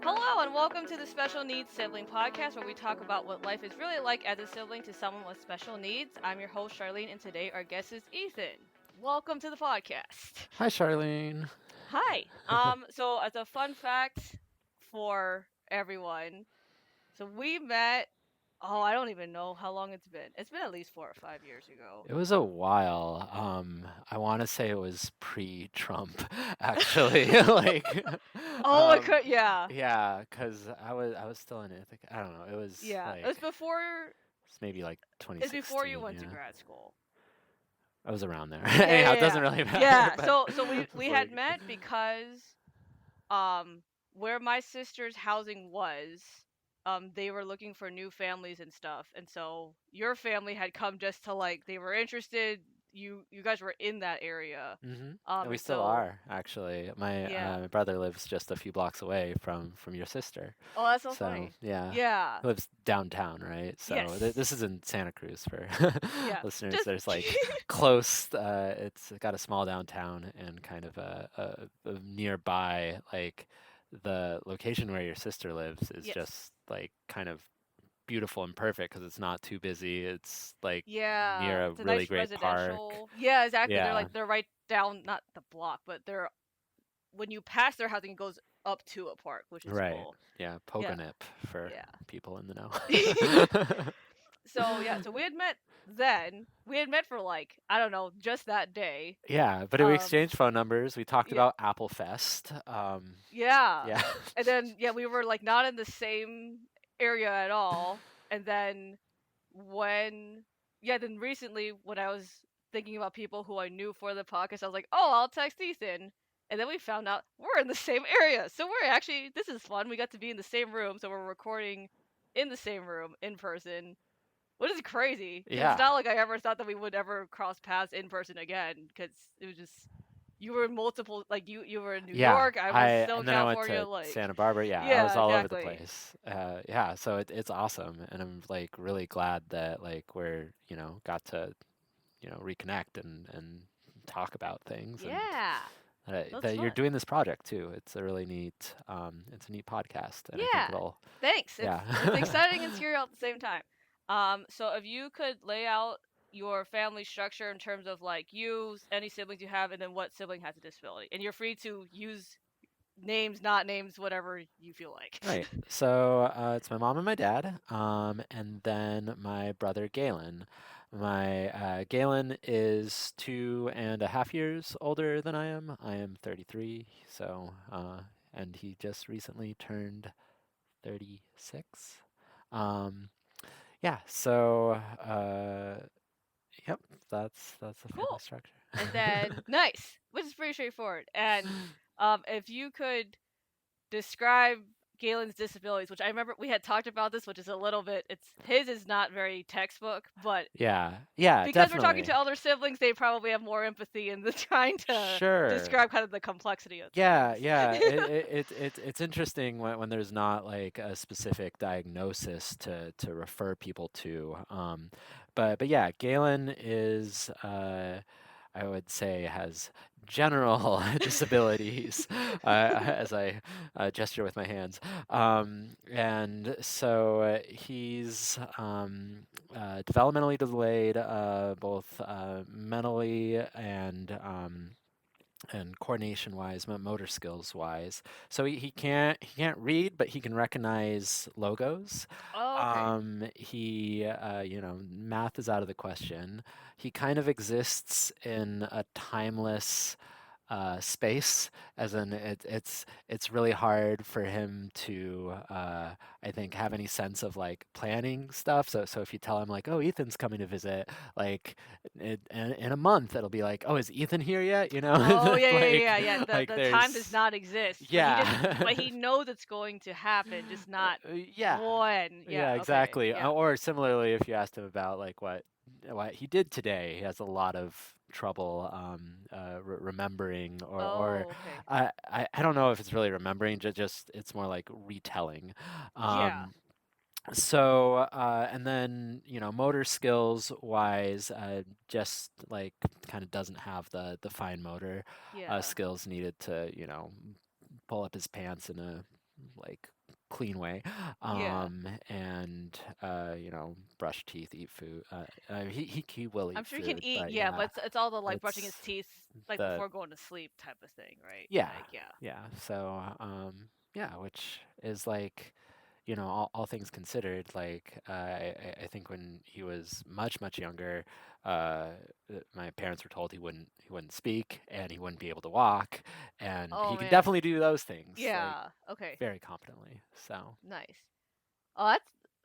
Hello, and welcome to the Special Needs Sibling Podcast, where we talk about what life is really like as a sibling to someone with special needs. I'm your host, Charlene, and today our guest is Ethan. Welcome to the podcast. Hi, Charlene. Hi. So as a fun fact for everyone, so we met. Oh, I don't even know how long it's been. It's been at least 4 or 5 years ago. It was a while. I want to say it was pre-Trump, actually. Oh, it um, could. Yeah, yeah, because I was still in it. I don't know. It was yeah. It was like before. it's maybe like It's before you 2016. went to Yeah, grad school. I was around there. Yeah, Anyhow, yeah, it doesn't yeah. really matter. Yeah. But So we it's had like, met because um where my sister's housing was, they were looking for new families and stuff. And so your family had come just to like they were interested. You guys were in that area. and we And still so are actually. My yeah. my brother lives just a few blocks away from your sister. Oh, that's so So funny. yeah, Yeah. he lives downtown, right? So Yes. this is in Santa Cruz for Yeah. listeners. Just There's like close. It's got a small downtown and kind of a nearby. Like the location where your sister lives is yes. just like kind of beautiful and perfect because it's not too busy. It's like Yeah. near a It's a really nice great park. residential. Yeah, exactly. Yeah, They're right down not the block, but they're when you pass their housing, it goes up to a park, which is right. cool. Yeah, Yeah, Pogonip for yeah. people in the know. So yeah, so we had met then. We had met for like I don't know, just that day. Yeah, but we Um, exchanged phone numbers. We talked yeah, about Apple Fest. yeah, Yeah. and then yeah, we were like not in the same area at all. And then when yeah, then recently when I was thinking about people who I knew for the podcast, I was like, oh, I'll text Ethan. And then we found out we're in the same area. So we're actually, this is fun. We got to be in the same room. So we're recording in the same room in person, which is crazy. Because it's Yeah. not like I ever thought that we would ever cross paths in person again. Because it was just, you were in multiple, like you were in New Yeah. York. I was I still in and then I went California. to Like, Santa Barbara. Yeah, I was yeah, all over the exactly. place. Yeah, so it's awesome, and I'm like really glad that like we're got to reconnect and talk about things and Yeah. That's that you're fun. doing this project too. It's a neat podcast, and I think Yeah. it'll Thanks. yeah. It's exciting and scary all at the same time. So if you could lay out your family structure in terms of like you, any siblings you have, and then what sibling has a disability, and you're free to use names, not names, whatever you feel like. Right. So it's my mom and my dad, and then my brother Galen. My Galen is 2.5 years older than I am. I am 33, so and he just recently turned 36. Um, yeah. So yep, that's the family Cool. structure. And then nice, which is pretty straightforward. And if you could describe Galen's disabilities, which I remember we had talked about this, which is a little bit. It's his is not very textbook, but Yeah. Yeah. because we're talking Definitely. to other siblings, they probably have more empathy in the trying to Sure. describe kind of the complexity of Yeah, things. yeah. It's interesting when there's not like a specific diagnosis to refer people to. But yeah, Galen is I would say has general disabilities as I gesture with my hands. And so he's developmentally delayed, both mentally and coordination wise, motor skills wise. So he can't read, but he can recognize logos. Oh, okay. Math is out of the question. He kind of exists in a timeless space, as in it's really hard for him to I think have any sense of like planning stuff. So if you tell him like, oh, Ethan's coming to visit, like in a month it'll be like, oh, is Ethan here yet? Oh, yeah, yeah, yeah, Like yeah. like The time does there's not exist, but yeah. he knows it's going to happen, just not Yeah. when. Yeah. Yeah, Okay. exactly. Yeah. Or similarly, if you asked him about like what he did today, he has a lot of trouble remembering, or Oh, okay. I don't know if it's really remembering, just it's more like retelling. Yeah. Um, and then motor skills wise, just like kind of doesn't have the fine motor Yeah. skills needed to pull up his pants in a like clean way, Yeah. and brush teeth, eat food. He will I'm eat sure he can food, eat, but yeah, but yeah, it's all the like brushing his it's teeth like the before going to sleep type of thing, right? yeah, Like, yeah. yeah. So yeah, which is like, all things considered, like I think when he was much younger, uh, my parents were told he wouldn't speak and he wouldn't be able to walk, and Oh he can man. definitely do those things like Yeah. Okay. very competently. So Nice.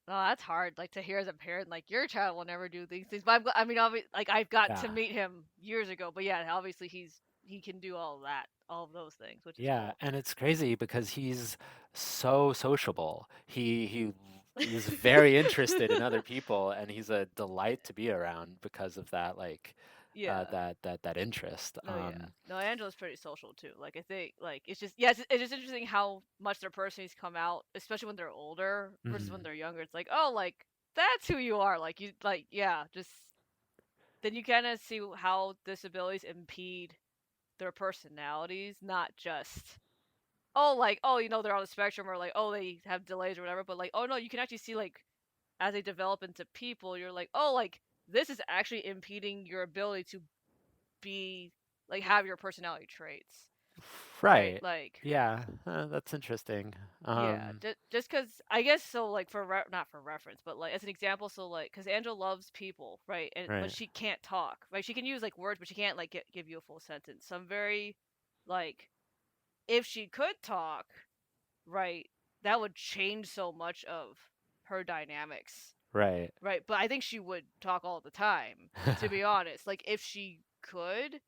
Oh, that's hard. Like to hear as a parent, like your child will never do these things. But I mean, like I've got yeah. to meet him years ago. But yeah, obviously he can do all of that, all of those things, which is Yeah, cool. and it's crazy because he's so sociable. He is very interested in other people, and he's a delight to be around because of that, like Yeah. that interest. No, yeah. No, Angela's pretty social too. Like I think like it's just yeah, it's just interesting how much their personalities come out, especially when they're older versus when Mhm. they're younger. It's like, oh, like that's who you are. Like you like yeah, just then you kind of see how disabilities impede their personalities, not just oh like oh they're on the spectrum or like oh they have delays or whatever, but like oh no, you can actually see like as they develop into people, you're like oh like this is actually impeding your ability to be like have your personality traits, right? Right. Like Yeah, that's interesting. yeah, just because I guess so like for not for reference, but like as an example, so like because Angela loves people, right? And but Right, she can't talk, right? She can use like words, but she can't like give you a full sentence. So I'm very like if she could talk, right, that would change so much of her dynamics, right. right? But I think she would talk all the time, to be honest. Like if she could,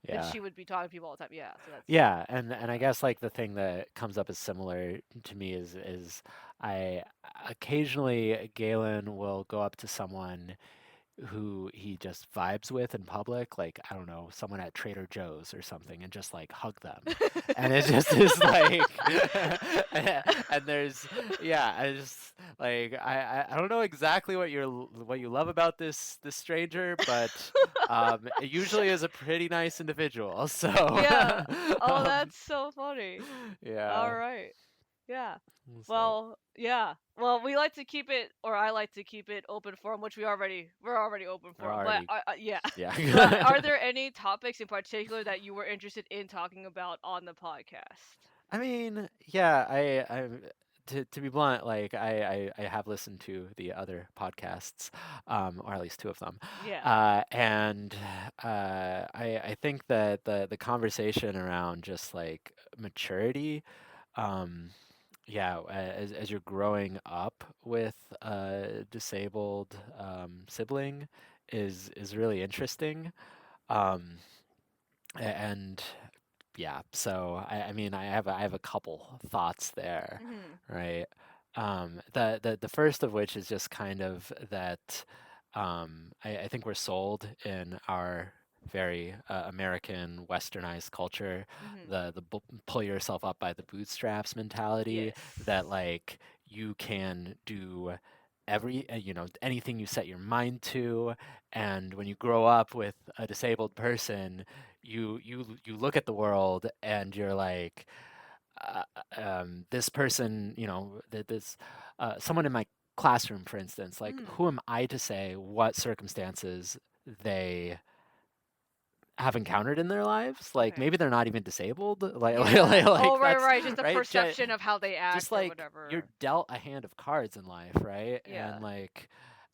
then Yeah. she would be talking to people all the time. Yeah, so that's Yeah, and I yeah. guess like the thing that comes up as similar to me is I occasionally Galen will go up to someone who he just vibes with in public, like I don't know, someone at Trader Joe's or something, and just like hug them, and it just is like, and there's yeah, I just like I don't know exactly what you love about this stranger, but it usually is a pretty nice individual, so Yeah. Oh, um, that's so funny. All yeah, right. Yeah. so Well, yeah. Well, we like to keep it, or I like to keep it open forum, which we're already open we're forum. But already yeah. But yeah. are there any topics in particular that you were interested in talking about on the podcast? I mean, yeah, to be blunt, like I have listened to the other podcasts, or at least two of them, Yeah. and I think that the conversation around just like maturity, um, yeah, as you're growing up with a disabled sibling, is really interesting, um, and yeah, so I mean, I have a couple thoughts there, Mhm. right? The first of which is just kind of that I think we're sold in our very American westernized culture, Mhm. the pull yourself up by the bootstraps mentality, that Yes. like you can do anything you set your mind to, and when you grow up with a disabled person, you look at the world and you're like, uh, this person, this someone in my classroom, for instance, like Mhm. who am I to say what circumstances they have encountered in their lives? Like Okay. maybe they're not even disabled, Yeah. Oh, right, that's right. Just the right. perception of how they Just act or like you're whatever. dealt a hand of cards in life, right? Yeah. And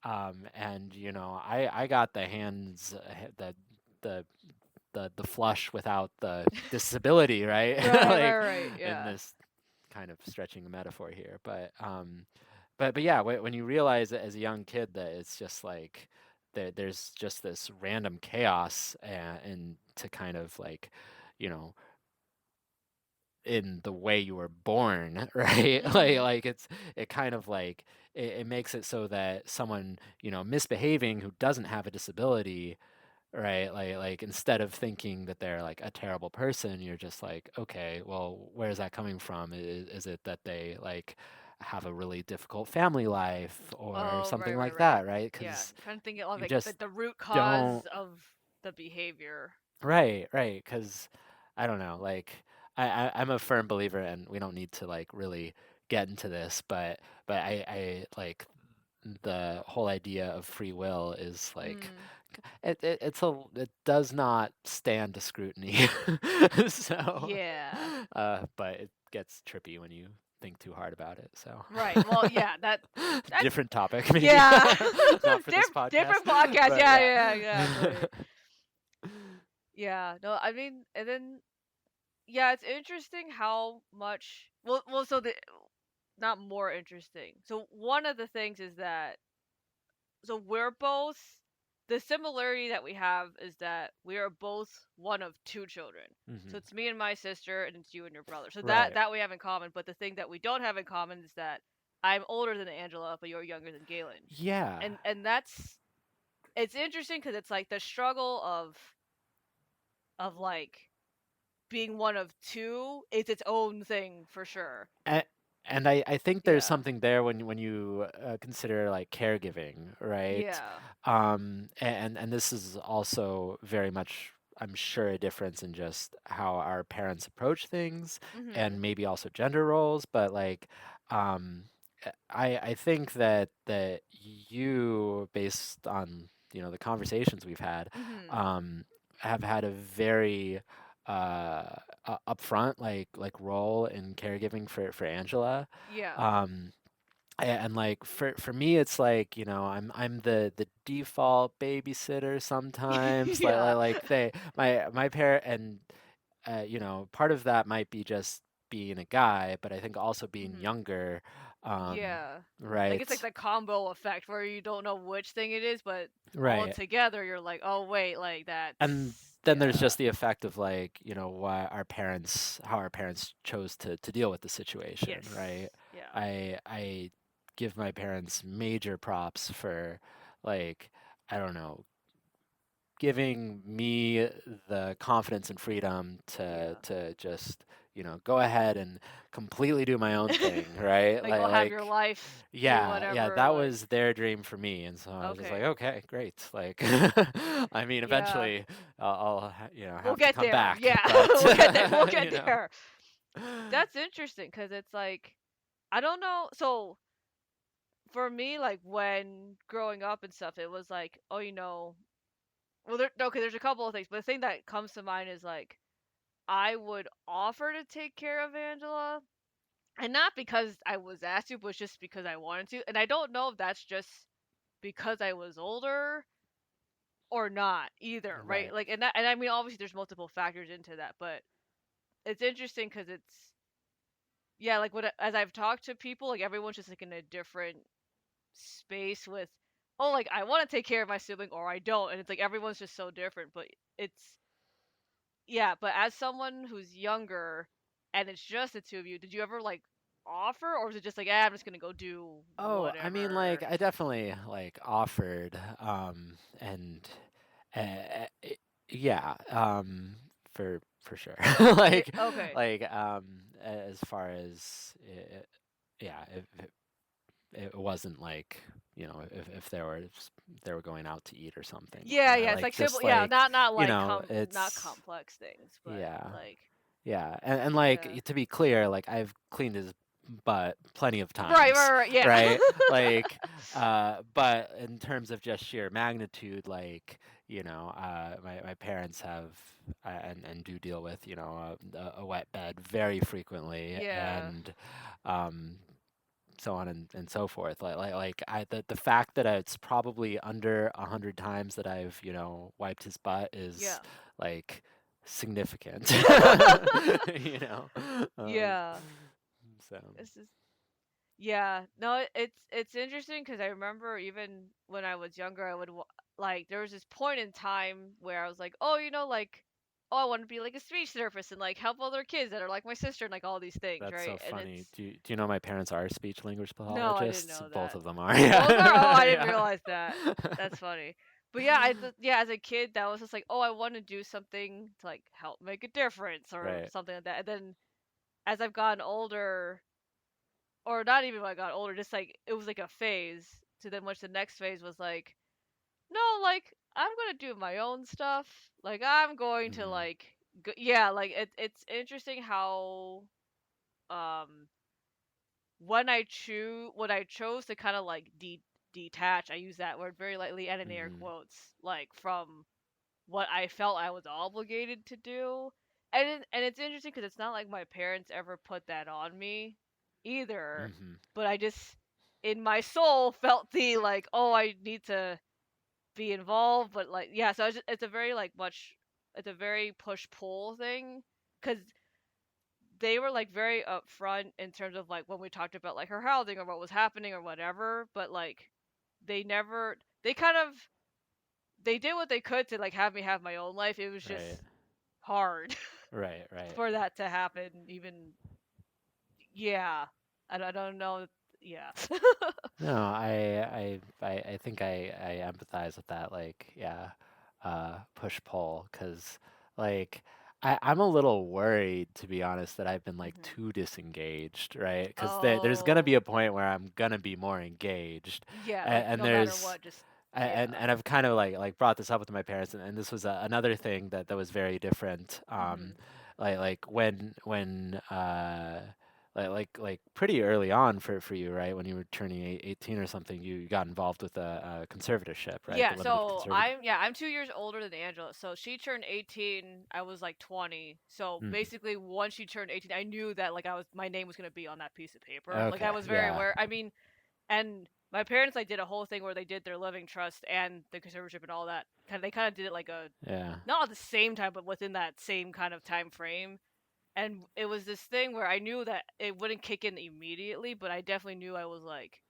I got the hands the the flush without the disability, right? Right, right, Like right. in Yeah. this kind of stretching a metaphor here, but yeah, when you realize it as a young kid that it's just like there's just this random chaos and to kind of like, you know, in the way you were born, right? Like Mhm. like it kind of like it makes it so that someone, misbehaving who doesn't have a disability, right? Like instead of thinking that they're like a terrible person, you're just like, okay, well, where's that coming from? Is it that they like have a really difficult family life or Oh, right, something right, like right. that, right? Yeah, Because trying to think of you like just the root don't, cause of the behavior. right, because I don't know, like I'm a firm believer, and we don't need to like really get into this, but I like the whole idea of free will is like Mm. it does not stand to scrutiny. So, Yeah. but it gets trippy when you think too hard about it. So, Right. Well, yeah, that different topic maybe, yeah. not for this podcast, Different podcast. but Yeah, yeah. yeah, exactly. Yeah. No, I mean, and then yeah, it's interesting how much so the not more interesting. So one of the things is that so we're both the similarity that we have is that we are both one of two children. So Hmm. it's me and my sister and it's you and your brother. So that Right. that we have in common, but the thing that we don't have in common is that I'm older than Angela, but you're younger than Galen. Yeah. And that's it's interesting cuz it's like the struggle of like being one of two is its own thing for sure. A- and I think there's Yeah. something there when you consider like caregiving, right? Yeah. And this is also very much, I'm sure, a difference in just how our parents approach things and Mhm. maybe also gender roles, but like I think that you, based on, the conversations we've had, Mhm. um, have had a very upfront like role in caregiving for Angela. Yeah. Um, and like for me, it's like, I'm the default babysitter sometimes. Like Yeah. like, like they my parent and part of that might be just being a guy, but I think also being Mhm. younger, Yeah. Like it's like right, the combo effect where you don't know which thing it is, but all right. together you're like, "Oh wait, like And that's then there's yeah." just the effect of like, how our parents chose to deal with the situation, Yes. right? Yeah. I give my parents major props for like, I don't know, giving me the confidence and freedom to Yeah. just, go ahead and completely do my own thing, right? Like go have your life, do Yeah, whatever that like was their dream for me, and so I was just like, okay. okay, great. Like, I mean, Yeah. eventually I'll We'll have to get come there. back, Yeah. but We'll get there. We'll get you know, there. That's interesting cuz it's like I don't know. So for me like when growing up and stuff it was like, oh, well there okay, there's a couple of things, but the thing that comes to mind is like I would offer to take care of Angela, and not because I was asked to, but just because I wanted to. And I don't know if that's just because I was older or not either, right? right. Like, and I mean, obviously, there's multiple factors into that, but it's interesting because it's yeah, like as I've talked to people, like everyone's just like in a different space with, oh, like I want to take care of my sibling or I don't, and it's like everyone's just so different, but it's yeah, but as someone who's younger and it's just the two of you, did you ever like offer or was it just like, I'm just gonna go do Oh, I mean, like, whatever? I definitely like offered, and yeah, for sure, Yeah, like okay. as far as yeah, it wasn't like, if they were going out to eat or something, Yeah, yeah, it's like like just simple. Yeah, like, not like not it's complex things, but yeah. like Yeah, and yeah. like, to be clear, like, I've cleaned his butt plenty of Right, times, right, right, yeah. right? Like, but in terms of just sheer magnitude, like, my parents have and do deal with, a wet bed very frequently, Yeah. and um, so on and so forth. The fact that it's probably under 100 times that I've, wiped his butt is Yeah. like significant. you know. Um, Yeah. so This is yeah. No, it's interesting because I remember even when I was younger, like there was this point in time where I was like, oh, like, oh, I want to be like a speech therapist and like help other kids that are like my sister and like all these things, that's so right? And funny. it's Do you know my parents are speech language no, I didn't pathologists? know Both that. of them are. Both are? Oh, Yeah. I didn't Yeah. realize that. That's funny. But yeah, yeah, as a kid, that was just like, oh, I want to do something to like help make a difference or Right. something like that. And then as I've gotten older, or not even when I got older, just like it was like a phase. To then, which the next phase was like, no, like I'm gonna do my own stuff. Like I'm going to Mhm. like, yeah, like it's interesting how um when I chose to kind of like detach, I use that word very lightly and in air Mhm. quotes, like from what I felt I was obligated to do. And it's interesting because it's not like my parents ever put that on me either, Mhm. but I just in my soul felt the like, oh, I need to be involved, but like yeah, so it's a very like much it's a very push pull thing because they were like very upfront in terms of like when we talked about like her housing or what was happening or whatever, but like they never they kind of they did what they could to like have me have my own life. It was just Right. hard Right. Right. for that to happen. Even yeah, I don't know. Yeah. No, I think I empathize with that. Like, yeah, push pull, because like I'm a little worried, to be honest, that I've been like hmm too disengaged, right? Because there's gonna be Oh a point where I'm gonna be more engaged, yeah, like and no matter there's what, just and yeah. and I've kind of like brought this up with my parents, and this was another thing that was very different. hmm Like when like pretty early on for you, right? When you were turning 18 or something, you got involved with a conservatorship, right? The Yeah, limited so conservative. I'm 2 years older than Angela. So she turned 18, I was like 20. So Mhm. basically once she turned 18, I knew that like I was my name was gonna be on that piece of paper. Like I Okay, was very yeah, aware. I mean, and my parents like did a whole thing where they did their living trust and the conservatorship and all that. They kind of did it like a yeah, not at the same time, but within that same kind of time frame. And it was this thing where I knew that it wouldn't kick in immediately, but I definitely knew I was like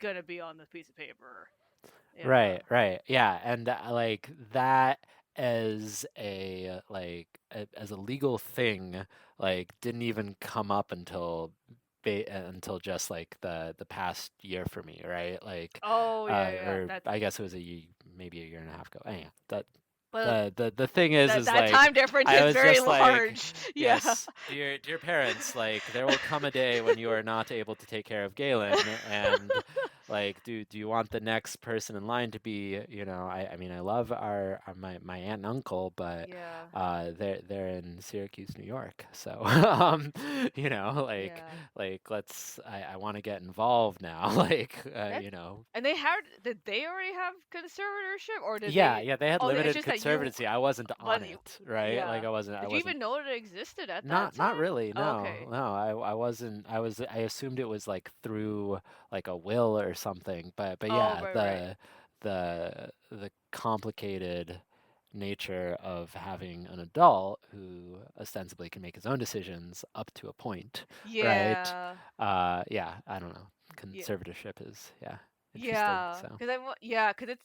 gonna be on this piece of paper. Yeah. right, yeah, and like that as a legal thing, like didn't even come up until just like the past year for me, right? Like, Oh yeah, yeah, yeah. or That I guess it was maybe a year and a half ago. Anyhow, that but the thing is that like time difference I is was very just like, large. Yeah. yes, dear parents, like there will come a day when you are not able to take care of Galen, and like do you want the next person in line to be, I mean I love my aunt and uncle, but Yeah. they're in Syracuse, New York, so Yeah. like I want to get involved now, like That and they had did they already have conservatorship or did yeah, they yeah, they had oh it's limited just that you conservatancy. I wasn't on but you it, right? Like yeah. I Did you wasn't even know that it existed at that not time? really, Oh, no. okay. No, I wasn't. I assumed it was like through like a will or something. But Oh, yeah, right, right. the complicated nature of having an adult who ostensibly can make his own decisions up to a point, right? Yeah. Yeah, I don't know. Yeah. Conservatorship is, yeah, interesting. Yeah, So, yeah, cause it's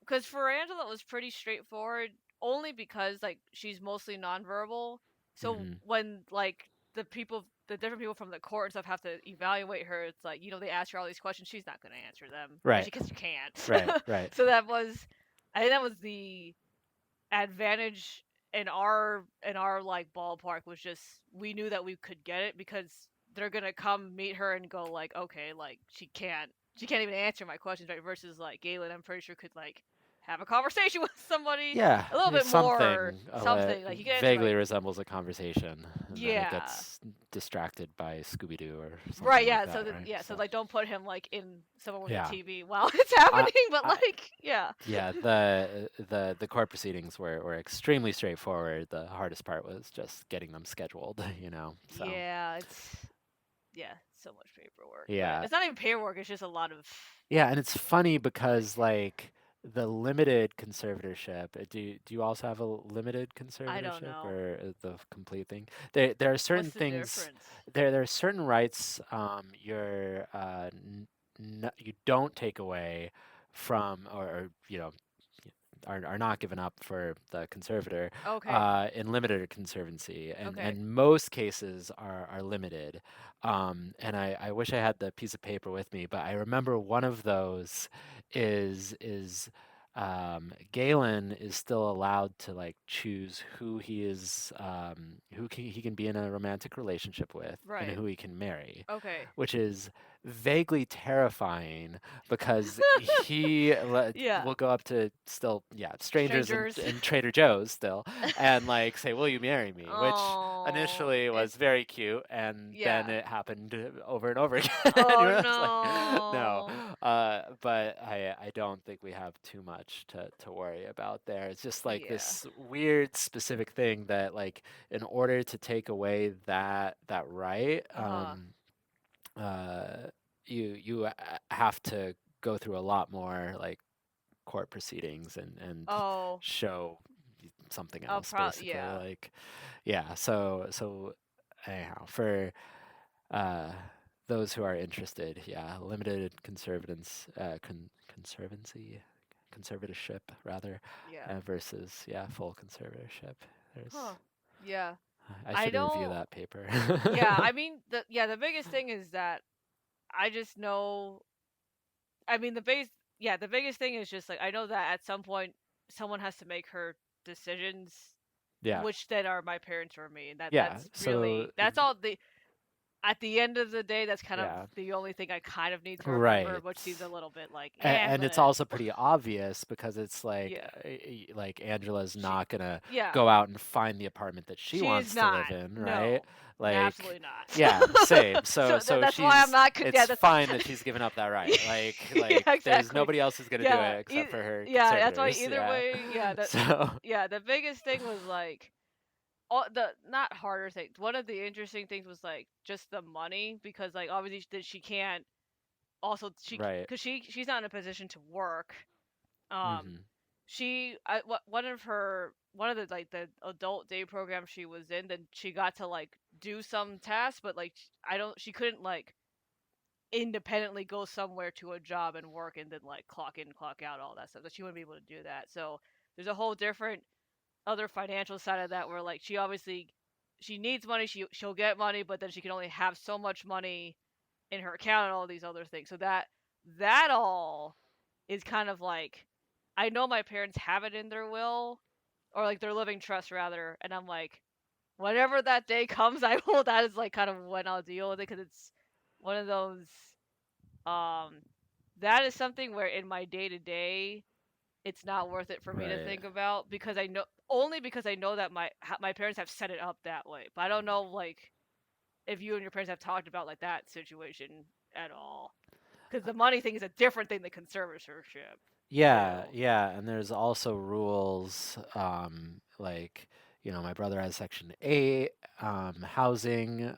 cause for Angela it was pretty straightforward, only because like she's mostly nonverbal. So hmm, when like the different people from the court and stuff have to evaluate her, it's like they ask her all these questions, she's not gonna answer them, and right, because she can't. right. So I think that was the advantage in our like ballpark was just we knew that we could get it because they're gonna come meet her and go like okay like she can't even answer my questions right versus like Galen I'm pretty sure could like have a conversation with somebody Yeah, a little bit more something something like he can answer my vaguely resembles a conversation, and then it yeah gets distracted by Scooby Doo or something right like yeah so that, then right? yeah so So, like don't put him like in someone with a yeah, TV while it's I, happening but I, like yeah yeah, the court proceedings were extremely straightforward. The hardest part was just getting them scheduled, So, yeah it's yeah so much paperwork but yeah, it's not even paperwork it's just a lot of yeah, and it's funny because like like the limited conservatorship. Do you also have a limited I don't conservatorship know. or the complete thing? There are certain What's the things. difference? There are certain rights you don't take away from or are not given up for the conservator Okay. in limited conservancy, Okay. and most cases are limited. And I wish I had the piece of paper with me, but I remember one of those is Galen is still allowed to like choose who he is, he can be in a romantic relationship with, and Right. who he can marry, Okay. which is vaguely terrifying because Yeah. will go up to still, yeah, strangers Strangers. in Trader Joe's still, and like say, "Will you marry me?" Which Oh, initially it. was very cute, and then Yeah. it happened over and over again. And Oh you're just like, no. no. But I don't think we have too much to worry about there. It's just like Yeah. this weird specific thing that like in order to take away that right, Uh huh. uh, you have to go through a lot more like court proceedings and Oh. show something else basically. Yeah. Like yeah, so anyhow, for uh, those who are interested, yeah, limited conservancy, conservatorship rather, Yeah. versus yeah, full conservatorship. There's Huh. Yeah. I I should review don't. that paper. Yeah. I mean, the biggest thing is that I just know. I mean, the biggest thing is just like I know that at some point someone has to make her decisions, Yeah, which then are my parents or me, and yeah. that's all the at the end of the day, that's kind of Yeah, the only thing I kind of need to remember, right. which seems a little bit like, yeah, And it's but also pretty obvious because it's like yeah, like Angela's she, not gonna yeah, go out and find the apartment that she she is wants to live not. in, right? No, Like absolutely not. yeah, same. So So so that's why I'm not. Yeah, it's that's fine that she's given up that right. yeah, There's exactly. nobody else who's gonna do Yeah, it except for her yeah, that's why conservators. either Yeah. way, So yeah, the biggest thing was like all the not harder thing. One of the interesting things was like just the money because like obviously she can't also she right. because she's not in a position to work. Um, Mhm. one of the like the adult day programs she was in, then she got to like do some tasks, but like I don't she couldn't like independently go somewhere to a job and work and then like clock in, clock out, all that stuff. That she wouldn't be able to do that. So there's a whole different other financial side of that where like she obviously she needs money, she'll get money, but then she can only have so much money in her account and all these other things. So that all is kind of like I know my parents have it in their will or like their living trust rather, and I'm like whenever that day comes, I will. That is like kind of when I'll deal with it because it's one of those. Um, that is something where in my day to day, it's not worth it for me to Right. think about because I know only because I know that my parents have set it up that way. But I don't know like if you and your parents have talked about like that situation at all. Because the money thing is a different thing than conservatorship, Yeah, too. yeah, and there's also rules, like, you know, my brother has Section 8, housing,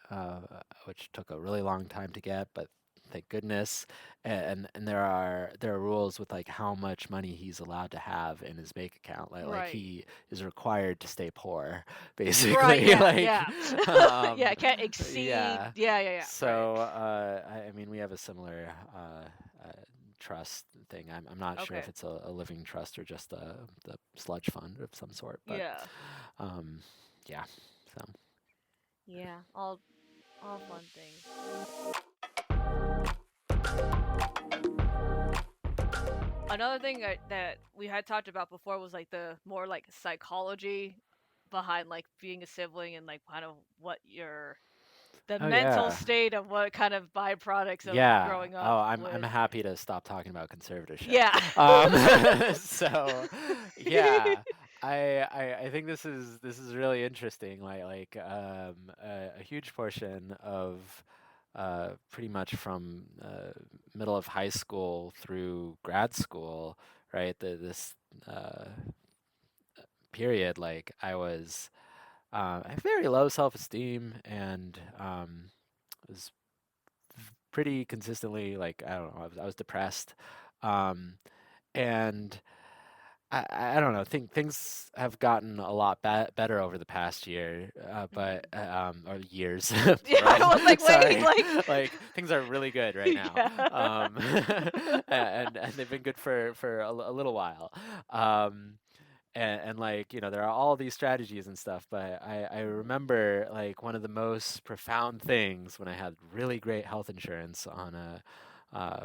which took a really long time to get, but thank goodness. And there are rules with like how much money he's allowed to have in his bank account. Like Right. he is required to stay poor, Right. basically. Yeah. Like, Yeah. Yeah. um, It can't exceed. yeah. Yeah. Yeah. Yeah. Right. So, I mean, we have a similar trust thing. I'm not sure if Okay. it's a living trust or just the sludge fund of some sort, but Yeah. um, yeah. So Yeah. All fun things. Another thing that we had talked about before was like the more like psychology behind like being a sibling and like kind of what your the oh mental yeah, state of what kind of byproducts of yeah. growing up Oh, I'm with. happy to stop talking about conservatorship. Yeah. So yeah. I think this is really interesting. A huge portion of pretty much from middle of high school through grad school, right? This uh, period, like I have very low self-esteem and was pretty consistently like I don't know, I was depressed, um, and I don't know. Things have gotten a lot better over the past year, but Mhm. or years, Yeah, I plural. was like, wait, Sorry, like, like things are really good right now, yeah. and they've been good for a little while. Um, and like you know there are all these strategies and stuff, but I Mhm. remember like one of the most profound things when I had really great health insurance on a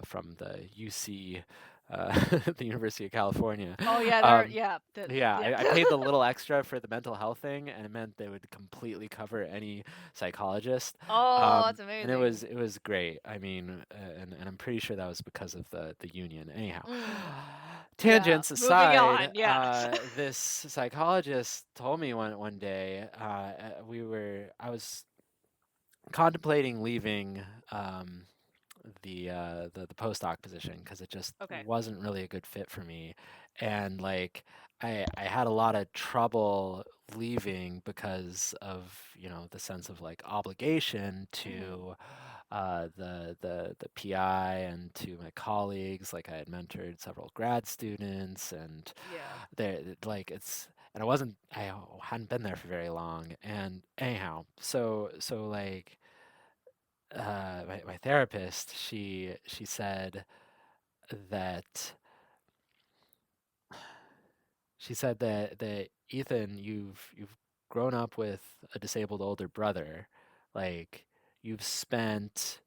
from the UC the University of California. Oh yeah, they're Um, yeah, the yeah, yeah. I paid the little extra for the mental health thing, and it meant they would completely cover any psychologist. Oh, that's And it amazing. was great. I mean, and I'm pretty sure that was because of the union. Anyhow, Mm, yeah. tangents Moving aside, on. Yes. this psychologist told me one day, I was contemplating leaving the postdoc position because it just Okay. wasn't really a good fit for me, and like I had a lot of trouble leaving because of the sense of like obligation Mhm. to the PI and to my colleagues. Like I had mentored several grad students, and Yeah. they like it's and I hadn't been there for very long. And anyhow, so like my therapist, she said that that Ethan, you've grown up with a disabled older brother, like you've spent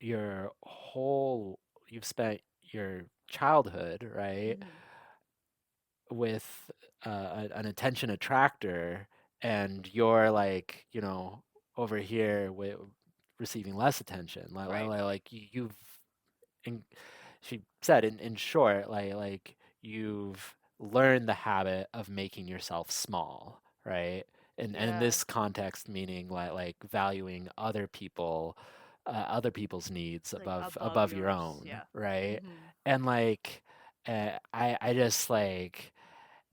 your whole you've spent your childhood, right, Mhm. with an attention attractor, and you're like over here with receiving less attention, Right. you've in, she said in short, like you've learned the habit of making yourself small, right? And in Yeah. this context, meaning like valuing other people's needs Like above above your yours. own, Yeah. right? Mhm. And like I just like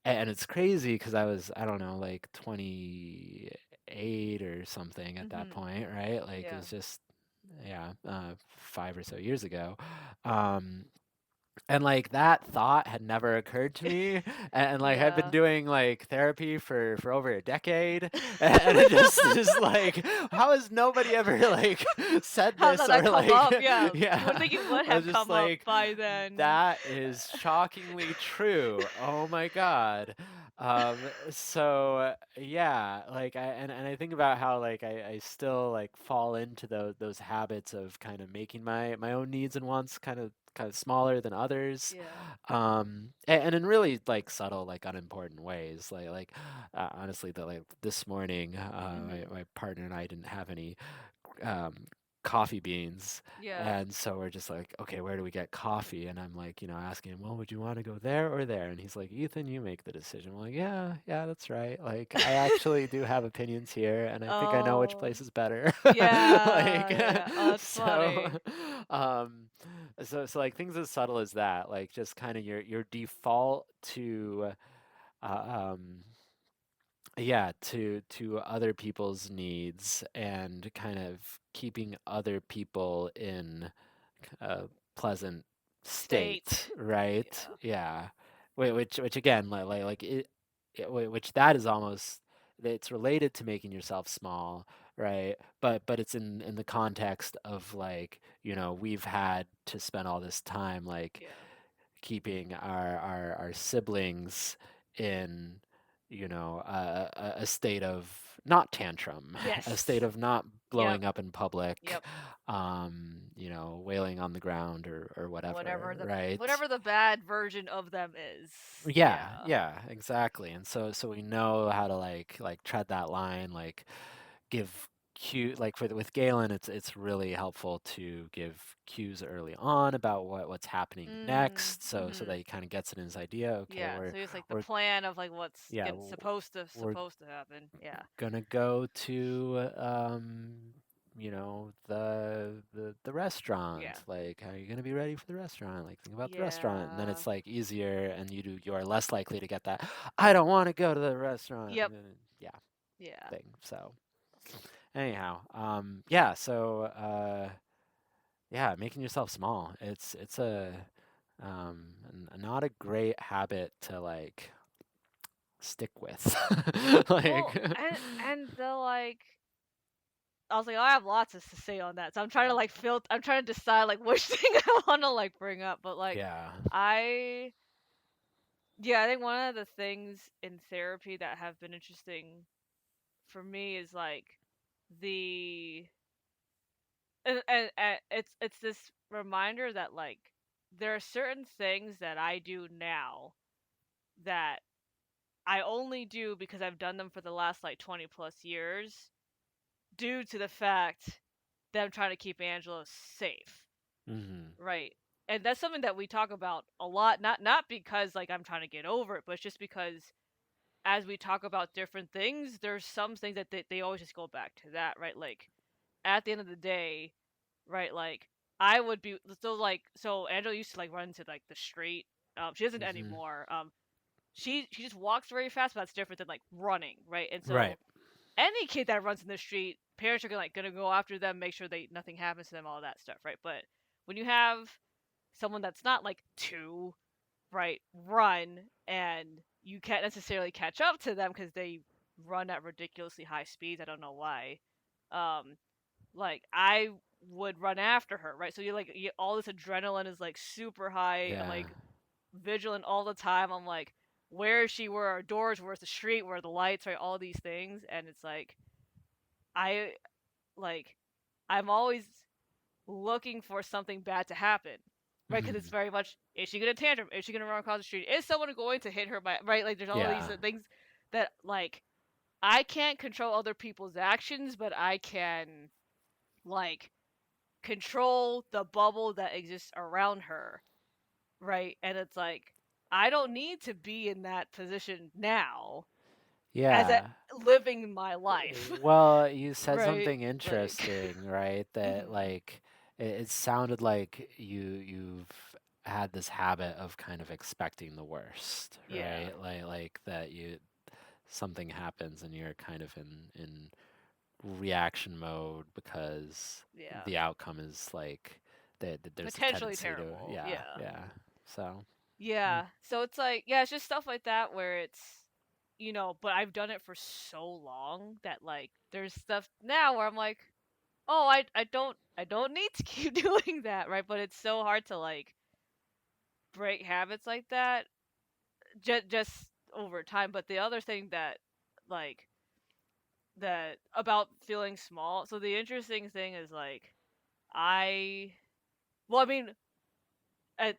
and it's crazy because I don't know, like 28 or something at that Mhm. point, right? Like it Yeah. was just, yeah, 5 or so years ago. Um, and like that thought had never occurred to me, and like I've been Yeah. doing like therapy for over a decade, and it just is like, how has nobody ever like said How this, did or that come like, up? Yeah. You would yeah, think it would I was have just come up like, by then. that is shockingly true. Oh my God. So yeah, like and I think about how like I still like fall into those habits of kind of making my own needs and wants kind of smaller than others, Yeah. and in really like subtle, like unimportant ways. Honestly, like this morning, Mhm. my partner and I didn't have any um, coffee beans. Yeah. And so we're just like, okay, where do we get coffee? And I'm like, asking him, well, would you want to go there or there? And he's like, Ethan, you make the decision. I'm like, yeah, yeah, that's right. Like, I actually do have opinions here, and I think I know which Oh. place is better. Yeah. Like, Yeah. Oh, that's so, funny. um, so like things as subtle as that, like just kind of your default to, uh, um, yeah, to other people's needs and kind of keeping other people in a pleasant state, State. right? Yeah. Yeah. Which again, which that is almost, it's related to making yourself small, right? But it's in the context of like, we've had to spend all this time like Yeah. keeping our siblings in a state of not tantrum, a state Yes. of not Yep. blowing up in public, Yep. wailing on the ground or Whatever whatever, right? the bad version of them is. Yeah, Yeah. yeah, exactly. And so we know how to like tread that line, like give cue, like with Galen, it's really helpful to give cues early on about what's happening Mm. next, so that Mhm. he kind of gets in his idea. Okay, Yeah. So it's like the we're plan of like what's yeah getting we're supposed to happen. Yeah. gonna go to the restaurant. Yeah. Like, are you gonna be ready for the restaurant? Like, think about the restaurant, and then Yeah. it's like easier, and you are less likely to get that I don't want to go to the restaurant, Yep. yeah, Yeah. thing. So anyhow, yeah, so yeah, making yourself small, it's a not a great habit to like stick with. Well, Like, and the like I was like, "Oh, I have lots to say on that." So I'm trying to like I'm trying to decide like which thing I want to like bring up, but like yeah. I yeah, I think one of the things in therapy that have been interesting for me is like the and it's this reminder that like there are certain things that I do now that I only do because I've done them for the last like 20 plus years due to the fact that I'm trying to keep Angela safe, Mm-hmm. right? And that's something that we talk about a lot, not because like I'm trying to get over it, but it's just because as we talk about different things, there's some things that they always just go back to that, right? Like at the end of the day, right? Like I would be so Angela used to like run to like the street. She doesn't Mm-hmm. anymore. She just walks very fast, but that's different than like running, right? And Right. so any kid that runs in the street, parents are gonna go after them, make sure they nothing happens to them, all that stuff, right? But when you have someone that's not like two, right, run and you can't necessarily catch up to them because they run at ridiculously high speeds. I don't know why. Um, like I would run after her, right? So all this adrenaline is like super high. I'm Yeah. like vigilant all the time. I'm like, where is she? Where are doors? Where's the street? Where are the lights? Right? All these things, and it's like I like I'm always looking for something bad to happen, right? Because it's Mm-hmm. very much, is she gonna tantrum? Is she gonna run across the street? Is someone going to hit her by right? Like there's all these Yeah. things that like I can't control other people's actions, but I can like control the bubble that exists around her, right? And it's like I don't need to be in that position now as a Yeah. living my life, Well, you said right? something Like, interesting, right? That mhm, like it sounded like you've had this habit of kind of expecting the worst, yeah, right? Like that you something happens and you're kind of in reaction mode because yeah, the outcome is like that there's a potentially tendency to terrible, yeah. yeah. So, mm, Yeah. So it's like, yeah, it's just stuff like that where it's, but I've done it for so long that like there's stuff now where I'm like, oh, I don't need to keep doing that, right? But it's so hard to like break habits like that just over time. But the other thing that like that about feeling small. So the interesting thing is like I well, I mean, as,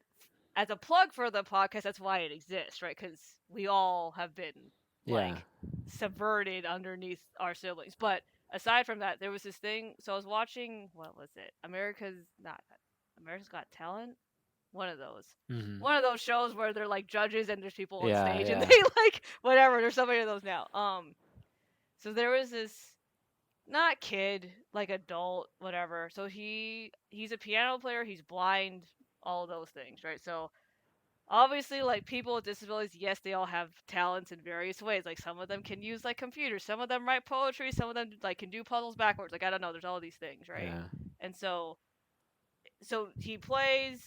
as a plug for the podcast, that's why it exists, right? Because we all have been yeah. like subverted underneath our siblings. But aside from that, there was this thing. So I was watching, what was it? America's Got Talent. One of those. Hmm. One of those shows where they're like judges and there's people on Yeah, stage and yeah. they like whatever. There's so many of those now. So there was this not kid, like adult, whatever. So he's a piano player. He's blind. All those things, right? So obviously like people with disabilities, yes, they all have talents in various ways. Like some of them can use like computers, some of them write poetry, some of them like can do puzzles backwards. Like I don't know, there's all these things, right? Yeah. And so he plays,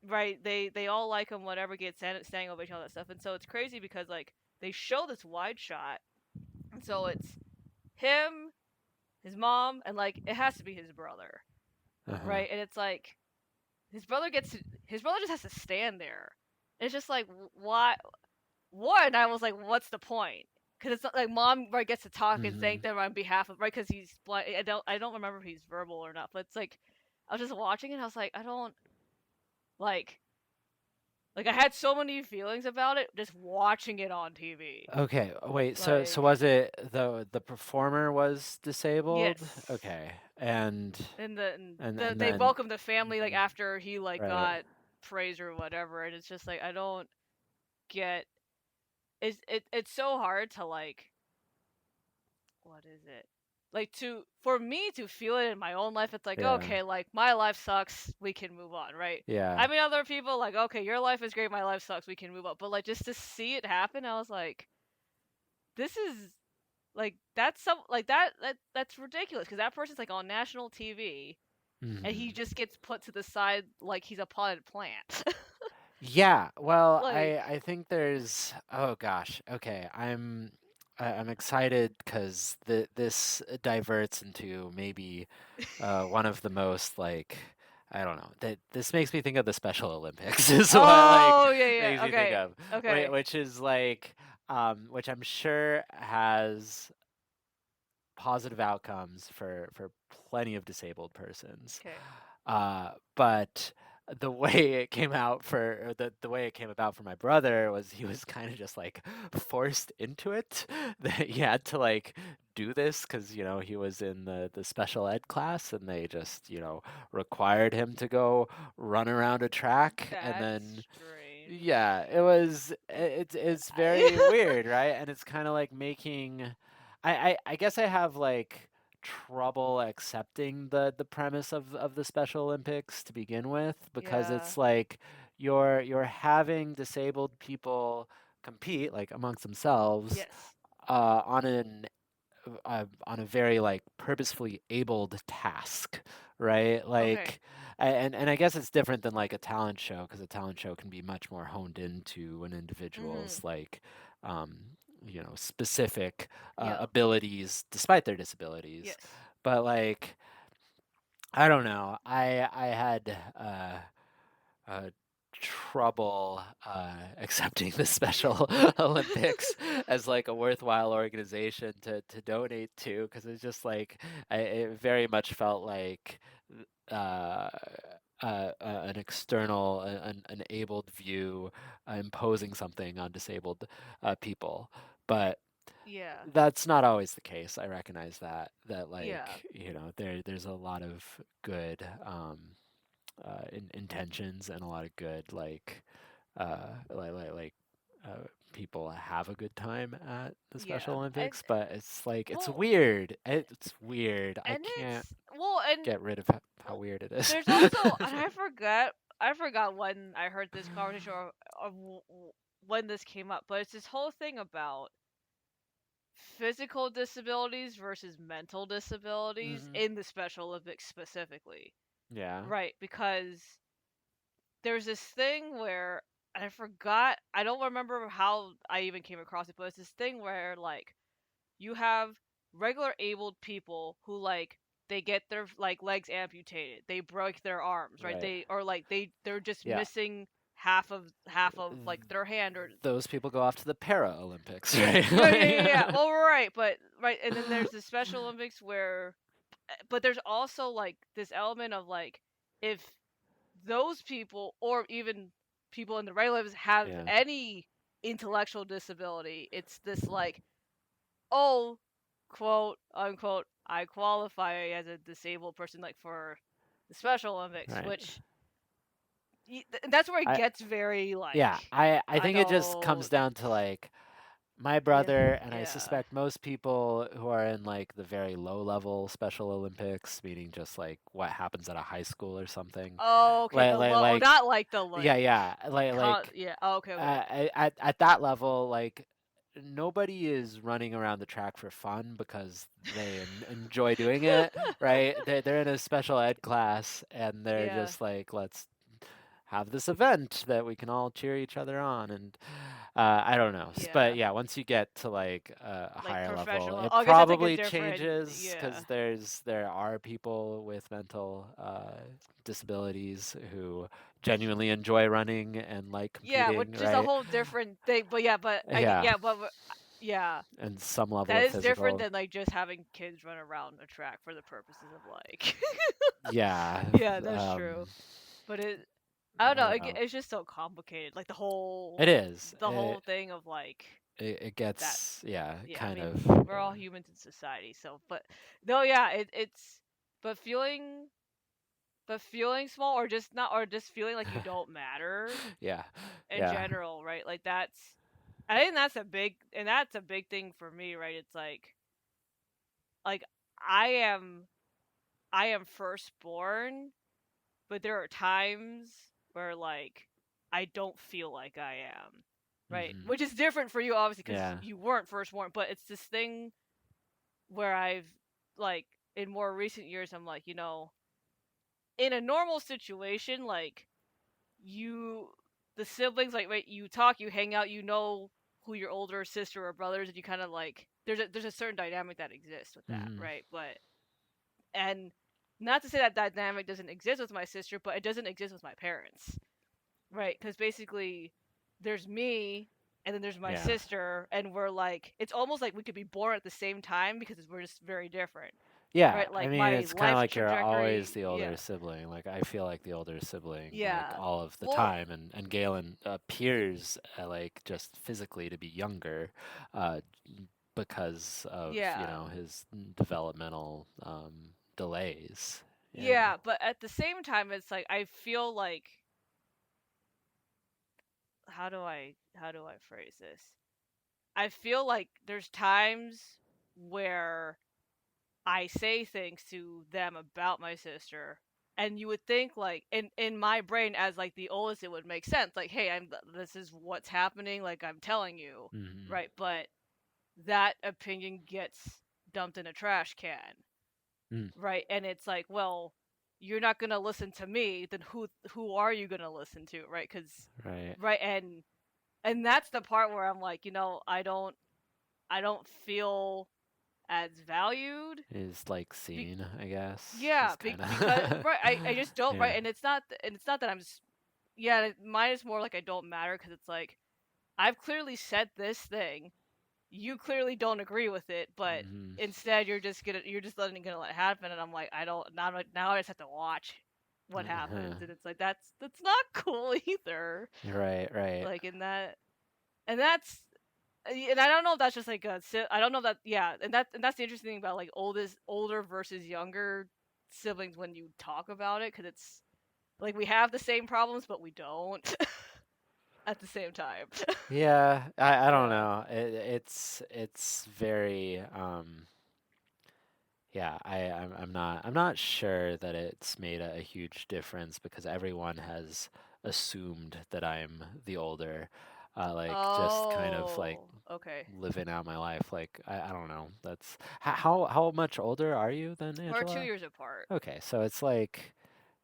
right? They all like him, whatever, get standing ovation, all that stuff. And so it's crazy because like they show this wide shot, and so it's him, his mom, and like it has to be his brother, Uh-huh. right? And it's like his brother just has to stand there. It's just like why one, I was like, what's the point? Because it's not like mom right gets to talk and thank Mhm. them on behalf of right because he's blind. I don't remember if he's verbal or not, but it's like I was just watching it. And I was like, I don't like I had so many feelings about it just watching it on TV. Okay, wait, so Like was it the performer was yes, disabled? Okay. And and they then welcomed the family like after he like right. got praise or whatever, and it's just like I don't get. It's so hard to like what is it? Like to for me to feel it in my own life, it's like Yeah. okay, like my life sucks, we can move on, right? Yeah. I mean, other people like okay, your life is great, my life sucks, we can move on. But like just to see it happen, I was like, this is like that's some like that's ridiculous because that person's like on national TV and he Mhm. just gets put to the side like he's a potted plant. Yeah, well, Like I think there's oh gosh. Okay. I'm excited cuz this diverts into maybe one of the most like I don't know. That this makes me think of the Special Olympics is what like oh yeah makes yeah me think okay of, okay which is like which I'm sure has positive outcomes for plenty of disabled persons. okay But the way it came out for or the way it came about for my brother was he was kind of just like forced into it that he had to like do this because he was in the special ed class and they just required him to go run around a track and That's then strange. yeah, it's very weird, right? And it's kind of like making I guess I have like trouble accepting the premise of the Special Olympics to begin with because Yeah. it's like you're having disabled people compete like amongst themselves Yes. On a very like purposefully abled task, right? Okay. Like, and I guess it's different than like a talent show because a talent show can be much more honed into an individual's Mhm. like, um, specific Yeah. abilities despite their disabilities. Yes. But like, I don't know. I had uh, trouble accepting the Special Olympics as like a worthwhile organization to donate to because it's just like it very much felt like uh, an external, an abled view imposing something on disabled people. But Yeah. that's not always the case. I recognize that Yeah. like there's a lot of good intentions and a lot of good like people have a good time at the Special Yeah. And Olympics, but it's like it's well, weird. It's weird. I and can't it's well, and get rid of how well, weird it is. there's also, and I forgot when I heard this conversation or when this came up, but it's this whole thing about physical disabilities versus mental disabilities Hmm. in the Special Olympics specifically. Yeah. Right, because there's this thing where, and I forgot, I don't remember how I even came across it, but it's this thing where like you have regular abled people who like they get their like legs amputated, they break their arms, right? Right. They're just Yeah. missing half of Th- like their hand or those people go off to the Paralympics, yeah, right? yeah. Yeah. Well, right, but right, and then there's the Special Olympics where, but there's also like this element of like if those people or even people in the regular lives have Yeah. any intellectual disability, it's this like, oh, quote unquote, I qualify as a disabled person like for the Special Olympics, Right. which that's where it I gets very yeah, like I I think it just don't comes down to like my yeah, brother and I yeah. suspect most people who are in like the very low level Special Olympics, meaning just like what happens at a high school or something. Oh, okay, the low, oh, Like not like the yeah, like yeah, yeah, oh, okay, okay. at that level, like nobody is running around the track for fun because they enjoy doing it, right? They're in a special ed class and they're Yeah, just like, let's have this event that we can all cheer each other on and I don't know. But yeah. yeah, once you get to like a Like higher level, professional, it oh, I guess that's like a probably different, changes yeah. because there are people with mental disabilities who genuinely enjoy running and like Yeah, competing, which is a right? whole different thing. But yeah, Yeah, yeah, yeah, and some level that of is different physical. than like just having kids run around a track for the purposes of like. Yeah, Yeah, that's um, true. But I don't I know. don't know. It's just so complicated. Like It is. the whole thing of like It that. gets yeah, Yeah, I kind mean, of we're yeah. all humans in society, so but no, yeah, it's but feeling small or just not or just feeling like you don't matter Yeah, in yeah. general, right? Like that's I think that's a big thing for me, right? It's like I am I am firstborn, but there are times where like I don't feel like I am, right? Hmm. Which is different for you obviously cuz Yeah. you weren't firstborn, but it's this thing where I've like in more recent years I'm like, in a normal situation like you the siblings like right you talk you hang out who your older sister or brothers and you kind of like there's a certain dynamic that exists with that, Hmm. right? But and not to say that dynamic doesn't exist with my sister, but it doesn't exist with my parents, right? Because basically there's me and then there's my Yeah. sister and we're like it's almost like we could be born at the same time because we're just very different. Yeah, right? I Like mean, my it's kind of life like you're always trajectory. the older Yeah. sibling. Like I feel like the older sibling, like Yeah. all of the Well, time, and Galen appears like just physically to be younger, uh, because of yeah. his developmental delays. Yeah. Yeah, but at the same time it's like I feel like how do I phrase this? I feel like there's times where I say things to them about my sister, and you would think like in my brain as like the oldest it would make sense. Like, hey, this is what's happening, like I'm telling you, Hmm. right? But that opinion gets dumped in a trash can, Mm, right? And it's like, well, you're not going to listen to me, then who are you going to listen to, right? Cuz right. right and that's the part where I'm like, I don't feel as valued. Is like Be- seen, I guess. yeah, Is kind because of. right, I just don't, Yeah. right, and it's not that I'm just, yeah, mine is more like I don't matter because it's like I've clearly said this thing, you clearly don't agree with it, but Hmm. instead you're just gonna let it happen, and I'm like, I don't now I just have to watch what Uh-huh. happens, and it's like that's not cool either, Right, right. like in that, and that's and I don't know if that's just like I don't know that, yeah, and that's the interesting thing about like older versus younger siblings when you talk about it, because it's like we have the same problems but we don't at the same time. Yeah, I don't Yeah. know. It's very yeah, I'm not sure that it's made a huge difference because everyone has assumed that I'm the older, like just kind of like Oh, okay. living out my life. Like I don't know. That's how much older are you than We're two Angela? years apart. Okay, so it's like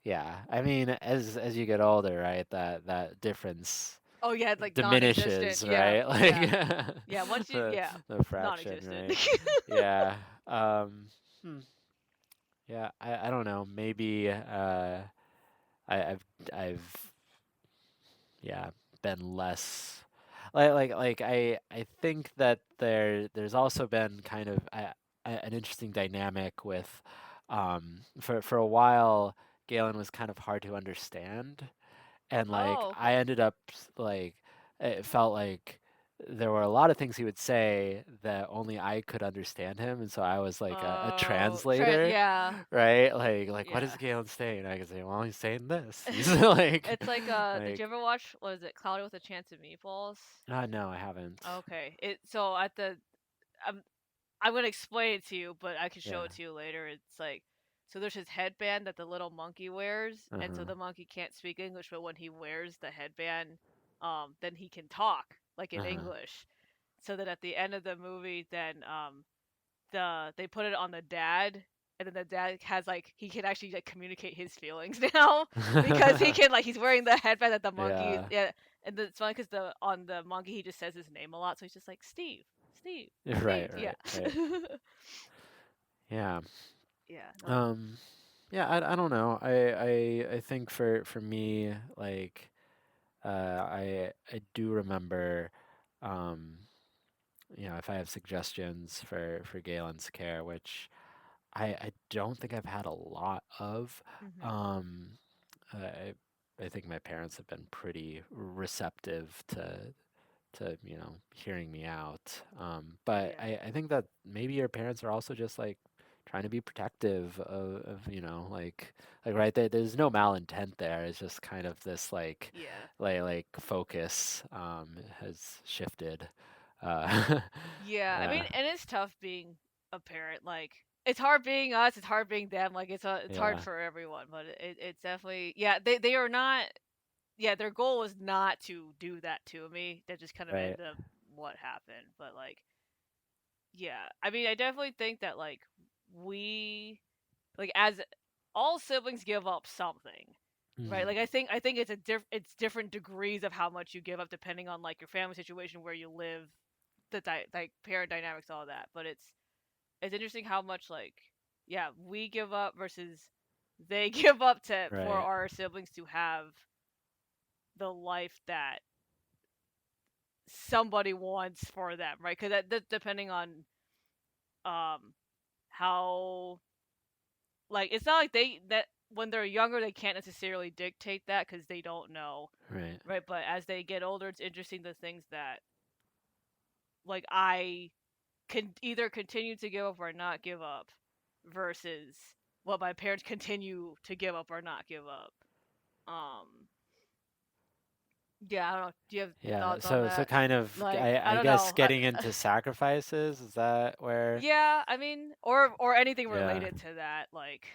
yeah. I mean, as you get older, right, that difference Oh yeah, it's like non-existent. diminishes, Yeah, right? Like yeah, yeah. Once you, the yeah, the fraction, non-existent. right? Yeah. Hmm. Yeah, I don't know. Maybe I, I've yeah been less like I think that there's also been kind of an interesting dynamic with for a while Galen was kind of hard to understand and like Oh, I okay. ended up like it felt like there were a lot of things he would say that only I could understand him, and so I was like a Oh, translator, yeah, right? Like what is yeah. Galen saying? I could say, well, he's saying this. He's like, It's like did you ever watch, what is it, Cloudy with a Chance of Meatballs? no, I haven't. Okay. So at the I'm I'm gonna explain it to you, but I can show Yeah. it to you later. It's like, so there's his headband that the little monkey wears, Uh and so huh. the monkey can't speak English, but when he wears the headband, then he can talk like Uh in huh. English. So that at the end of the movie, then they put it on the dad, and then the dad has like he can actually like communicate his feelings now because he can, like, he's wearing the headband that the monkey, Yeah. yeah, and it's funny because the on the monkey he just says his name a lot, so he's just like Steve, Steve, Steve, Right. yeah. Right. Right. Yeah. Yeah, no. Um. Yeah. I don't know. I think for me like I do remember um if I have suggestions for Galen's care, which I don't think I've had a lot of. Mhm. Um, I think my parents have been pretty receptive to hearing me out. But Yeah. I think that maybe your parents are also just like trying to be protective of like right there. There's no malintent there. It's just kind of this Yeah. like focus has shifted. Uh, Yeah. I uh, mean, and it's tough being a parent. Like, it's hard being us. It's hard being them. Like, it's hard yeah. for everyone. But it's definitely, yeah. They are not. Yeah, their goal was not to do that to me. That just kind of Right. ended up what happened. But like, yeah. I mean, I definitely think that like we like as all siblings give up something, right? Mhm. Like I think it's different degrees of how much you give up depending on like your family situation, where you live, like parent dynamics, all that. But it's interesting how much, like, yeah, we give up versus they give up to for Right. our siblings to have the life that somebody wants for them, right? Because that depending on um how. like it's not like they that when they're younger they can't necessarily dictate that because they don't know, Right. right? But as they get older, it's interesting the things that like I can either continue to give up or not give up versus what my parents continue to give up or not give up. Um, yeah, I don't know. Do you have Yeah. thoughts on So that? kind of Like, I I don't guess know. getting into sacrifices, is that where? Yeah, I mean, or anything Yeah. related to that, like,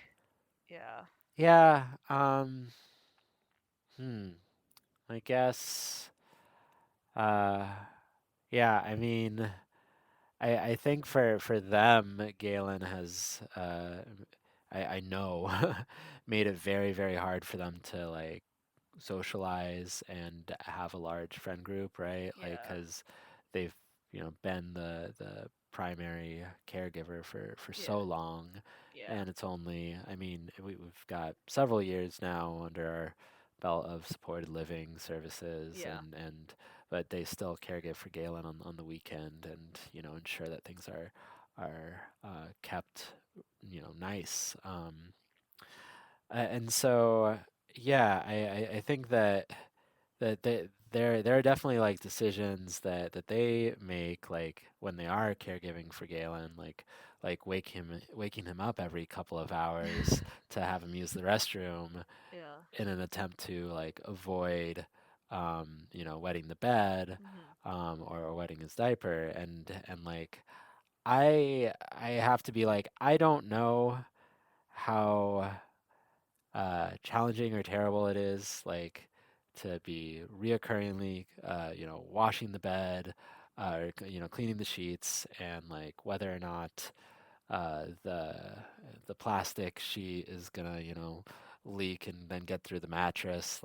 yeah, Yeah. Hmm. I guess. Uh. Yeah. I mean, I think for them, Galen has I know made it very very hard for them to like socialize and have a large friend group, right? Like, yeah, because they've been the primary caregiver for so yeah, long, yeah, and it's only, I mean, we've got several years now under our belt of supported living services, yeah, and but they still caregive for Galen on the weekend, and ensure that things are kept nice. And so, yeah, I think that there are definitely like decisions that they make, like when they are caregiving for Galen, like waking him up every couple of hours to have him use the restroom yeah, in an attempt to like avoid wetting the bed, hmm, or wetting his diaper, and like I have to be like, I don't know how challenging or terrible it is, like to be reoccurringly, washing the bed, or cleaning the sheets, and like whether or not the plastic sheet is gonna, leak and then get through the mattress,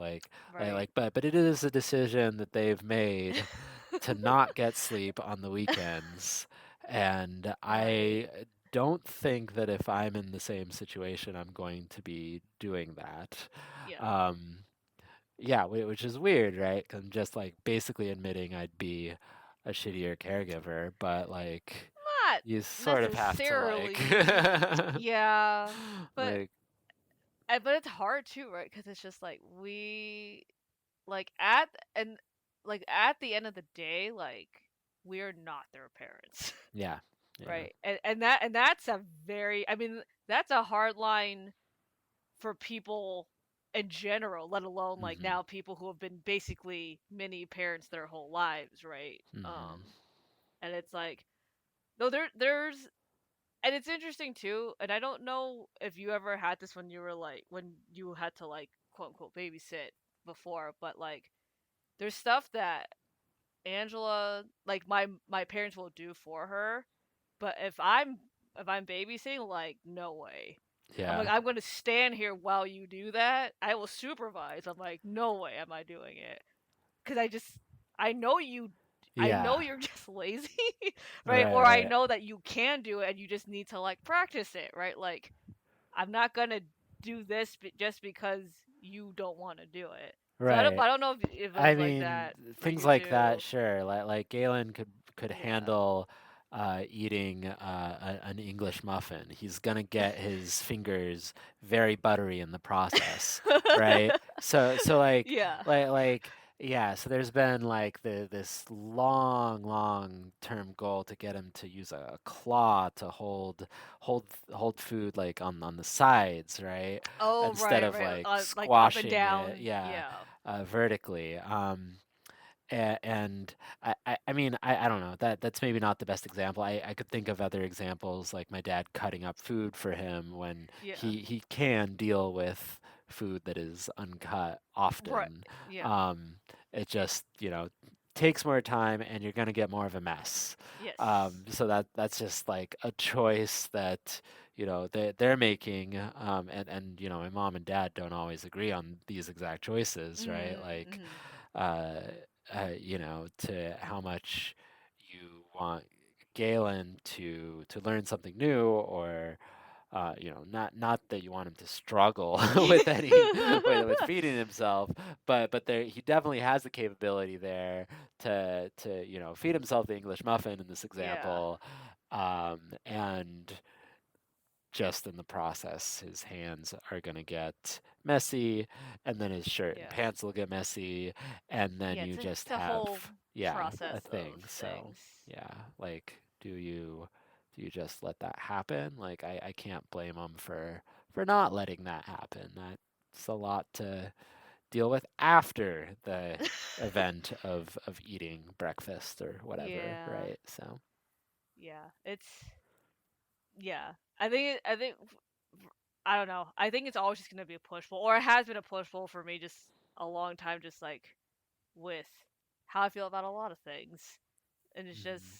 right, but it is a decision that they've made to not get sleep on the weekends. And right, I don't think that if I'm in the same situation, I'm going to be doing that. yeah, Um, yeah, which is weird, right? 'Cause I'm just like basically admitting I'd be a shittier caregiver, but like not you sort of have to like, necessarily, yeah, but like, but it's hard too, right? Because it's just like we like at and like at the end of the day, like we're not their parents. yeah, yeah, Right. And that's a very I mean, that's a hard line for people in general, let alone like hmm now people who have been basically mini parents their whole lives, right? hmm And it's like no there's and it's interesting too, and I don't know if you ever had this when you were like when you had to like quote unquote babysit before, but like there's stuff that Angela like my parents will do for her. But if I'm babysitting, like no way. I'm like yeah, I'm gonna stand here while you do that. I will supervise. I'm like no way am I doing it because I know you. I know yeah, you're just lazy, right? right, Or I right, know that you can do it and you just need to like practice it, right? Like I'm not gonna do this just because you don't want to do it. So right. I don't know if it I was like mean, that for things you like that, too. sure. Like Galen could Yeah. handle eating an English muffin. He's gonna get his fingers very buttery in the process, right? So Yeah. like yeah. So there's been like this long term goal to get him to use a claw to hold hold food like on the sides, right? Oh, Instead right, of right. like Like up and squashing it, down. yeah, Yeah. vertically. And I mean, I don't know, that's maybe not the best example. I could think of other examples, like my dad cutting up food for him when Yeah. he can deal with food that is uncut Right. often. Yeah. Um, it just takes more time, and you're gonna get more of a mess. Yes. So that's just like a choice that they're making, and my mom and dad don't always agree on these exact choices, right? Mhm. Like Mhm. uh, to how much you want Galen to learn something new, or not that you want him to struggle with feeding himself, but there he definitely has the capability there to feed himself the English muffin in this Yeah. example, and just in the process, his hands are gonna get messy, and then his shirt and Yeah. pants will get messy, and then Yeah, you just it's a whole have, yeah, a process of thing. So, things. yeah, like, do you just let that happen? Like, I can't blame him for not letting that happen. That's a lot to deal with after the event of eating breakfast or whatever, Yeah. right? So, Yeah. Yeah. I think I don't know. I think it's always just gonna be a push pull, or it has been a push pull for me just a long time, just like with how I feel about a lot of things, and it's just mhm,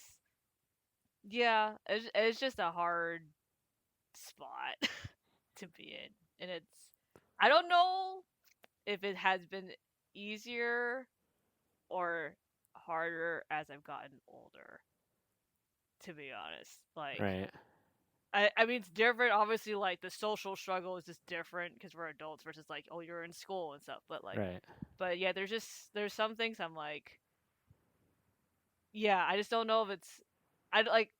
yeah, it's just a hard spot to be in, and it's I don't know if it has been easier or harder as I've gotten older, to be honest. Like right, I mean it's different obviously, like the social struggle is just different because we're adults versus like, oh, you're in school and stuff, but like right. but yeah, there's some things I'm like, yeah, I just don't know if it's I like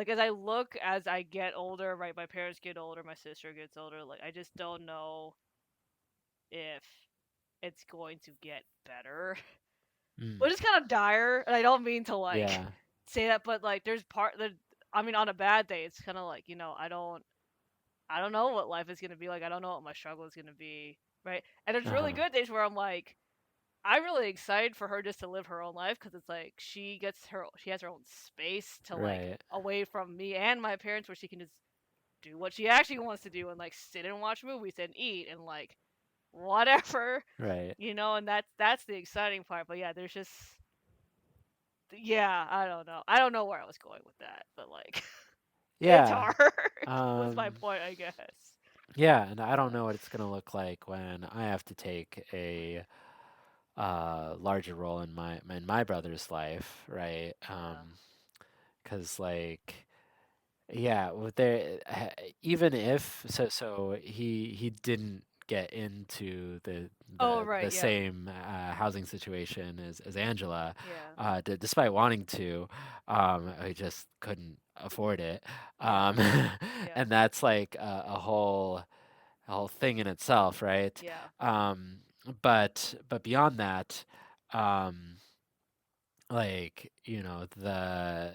as I look as I get older, right, my parents get older, my sister gets older, like I just don't know if it's going to get better. Mm, Which is kind of dire, and I don't mean to like yeah, say that, but like there's part that I mean on a bad day, it's kind of like, I don't know what life is gonna be like. I don't know what my struggle is gonna be, right? And there's really uh-huh, good days where I'm like, I'm really excited for her just to live her own life because it's like she has her own space to like right, away from me and my parents, where she can just do what she actually wants to do and like sit and watch movies and eat and like whatever, right. and that's the exciting part. But yeah, there's just yeah, I don't know. I don't know where I was going with that, but like it's Yeah, hard was my um, point, I guess. yeah, and I don't But know what it's gonna look like when I have to take a larger role in my brother's life, right? yeah. Because like, yeah, even if he didn't get into Oh right, the yeah. same housing situation as Angela, Yeah. despite wanting to, I just couldn't afford it, Yeah. um, Yeah. and that's like a whole thing in itself, right? Yeah. Um, but beyond that, um, like uh,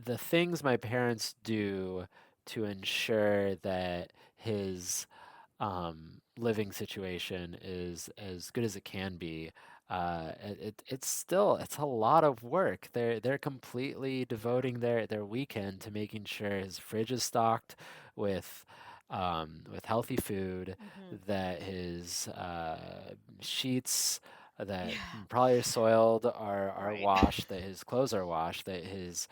the things my parents do to ensure that his living situation is as good as it can be. It's a lot of work. They're completely Yeah. devoting their weekend to making sure his fridge is stocked with with healthy food, Mhm. that his sheets that Yeah. probably are soiled are Right. washed, that his clothes are washed, that his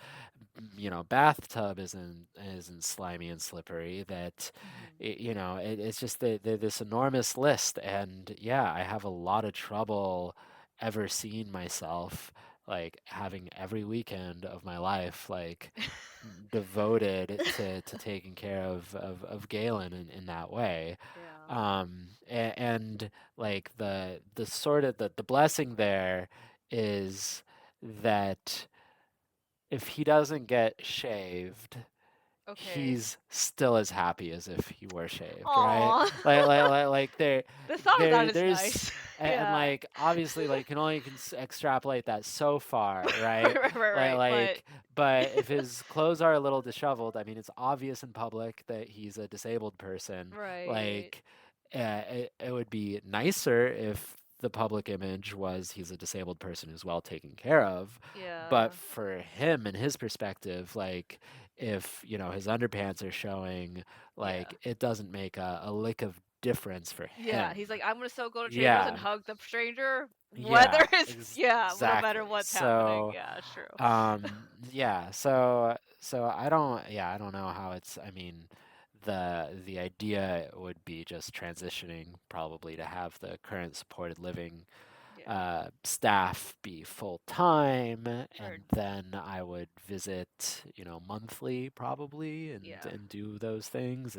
bathtub isn't slimy and slippery, that Mhm. it's just this enormous list. And yeah, I have a lot of trouble ever seeing myself like having every weekend of my life like devoted to taking care of Galen in that way. Yeah. And like the sort of the blessing there is that if he doesn't get shaved, Okay. he's still as happy as if he were shaved, right? Aw. Like The thought of that is there's nice. and Yeah. like obviously like can only extrapolate that so far, Right, right? right, right, Like right. But like but if his clothes are a little disheveled, I mean it's obvious in public that he's a disabled person. right. Like it would be nicer if the public image was he's a disabled person who's well taken care of, but Yeah. for him and his perspective, like if his underpants are showing, Yeah. like it doesn't make a lick of difference for Yeah. him. He's like, I'm gonna still go to Chambers and Yeah, hug the stranger, whether yeah, it's yeah, no matter exactly. what's happening. So Yeah, it's true. yeah, so I don't know how it's, I mean, the idea would be just transitioning probably to have the current supported living Yeah. staff be full time, and Heard. then I would visit, monthly probably, Yeah. and do those things,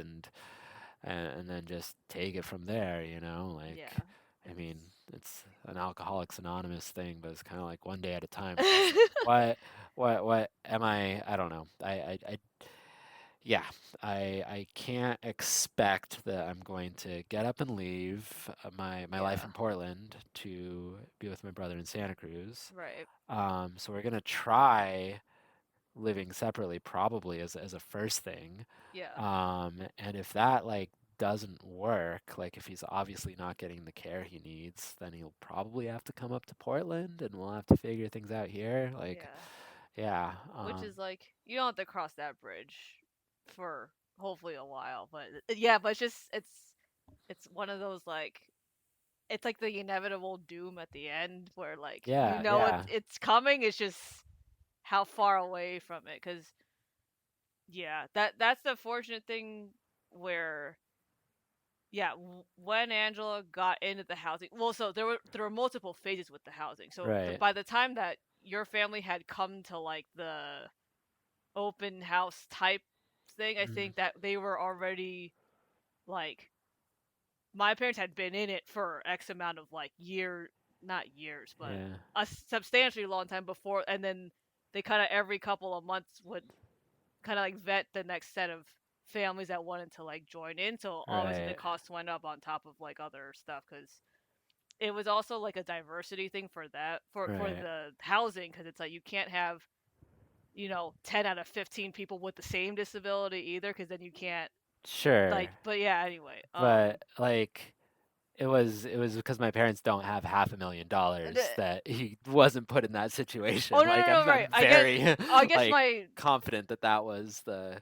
and then just take it from there, like, Yeah. I It's mean, it's an Alcoholics Anonymous thing, but it's kind of like one day at a time. It's just like, what am I don't know. I yeah, I can't expect that I'm going to get up and leave my life Yeah. in Portland to be with my brother in Santa Cruz. Right. So we're gonna try living separately probably as a first thing. Yeah. And if that like doesn't work, like if he's obviously not getting the care he needs, then he'll probably have to come up to Portland and we'll have to figure things out here. Like, Yeah. yeah, Which is like you don't have to cross that bridge for hopefully a while, but yeah, but it's one of those like it's like the inevitable doom at the end where like you yeah, know yeah, it's coming. It's just how far away from it, because yeah, that's the fortunate thing where yeah, when Angela got into the housing, well, so there were multiple phases with the housing. So right. by the time that your family had come to like the open house type thing, I Mhm. think that they were already like my parents had been in it for X amount of like not years, but Yeah, a substantially long time before, and then they kind of every couple of months would kind of like vet the next set of families that wanted to like join in. So obviously the right, cost went up on top of like other stuff because it was also like a diversity thing for that for right. the housing, because it's like you can't have 10 out of 15 people with the same disability either, because then you can't Sure, like but yeah, anyway. but like it was because my parents don't have $500,000 The, that he wasn't put in that oh situation. no, Like no, no, I'm right, I guess very I guess like my confident that that was the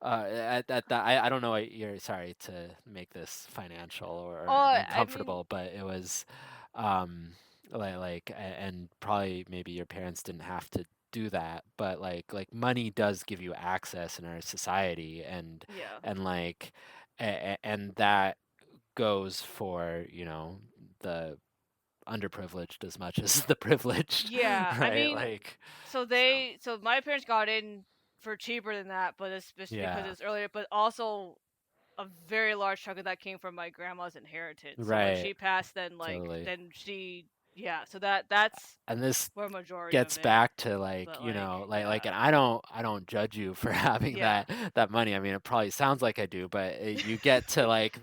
at that I don't know what you're sorry to make this financial or I mean, uncomfortable, but it was um and probably maybe your parents didn't have to do that, but money does give you access in our society yeah. and like and that goes for, the underprivileged as much as the privileged, Yeah, I right? mean, Like, so so so my parents got in for cheaper than that, but it's just because yeah, it's earlier, but also a very large chunk of that came from my grandma's inheritance. So when right, she passed, then totally. yeah, so that's And this where majority of gets it. back to like, But like, and yeah, I don't judge you for having yeah, that money. I mean, it probably sounds like I do, but you get to like